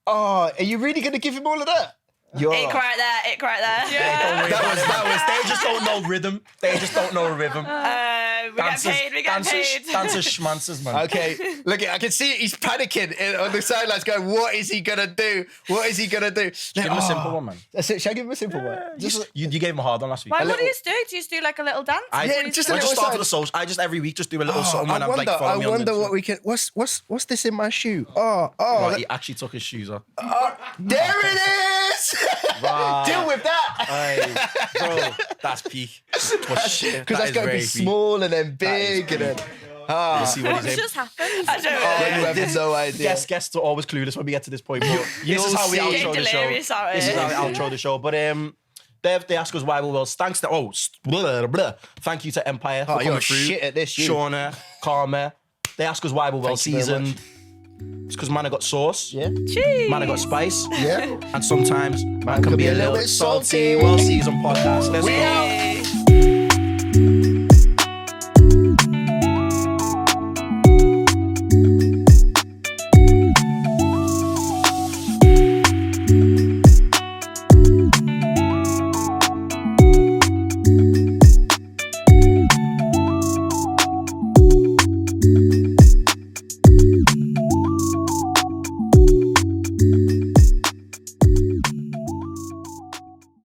Oh, are you really going to give him all of that? You're Ick off. right there. Ick right there. Yeah. That was. They just don't know rhythm. They just don't know rhythm. We get paid. We get paid. Dancers, schmances, man. Okay, look, I can see he's panicking on the sidelines going, what is he going to do? What is he going to do? Give him a simple one, man. That's it. Shall I give him a simple one? You gave him a hard one last week. Why? A What do little- you do? Do you just do like a little dance? I Yeah, just a I little just started side. the social. I just every week just do a little something when I I'm like wonder, following me on what Instagram. we can. What's this in my shoe? Right, he actually took his shoes off. There it is. Right. Deal with that. Aye, bro, that's peak. Because Because that's going to be small and then big and then. We'll see what What he's able. just happened? I don't know. You have no idea. Guests are always clueless when we get to this point. But this is how we You'll see. outro the show. Delirious out This is here. how we outro the show. But they ask us why we will. Thanks to thank you to Empire for Oh, coming you're through. shit at this, you. Shauna, Carma. They ask us why we're well Thank you very seasoned. It's because man, I got sauce. Yeah. Cheese. Man, I got spice. Yeah. And sometimes man can be a little bit salty. Well seasoned podcast. Let's We go. out.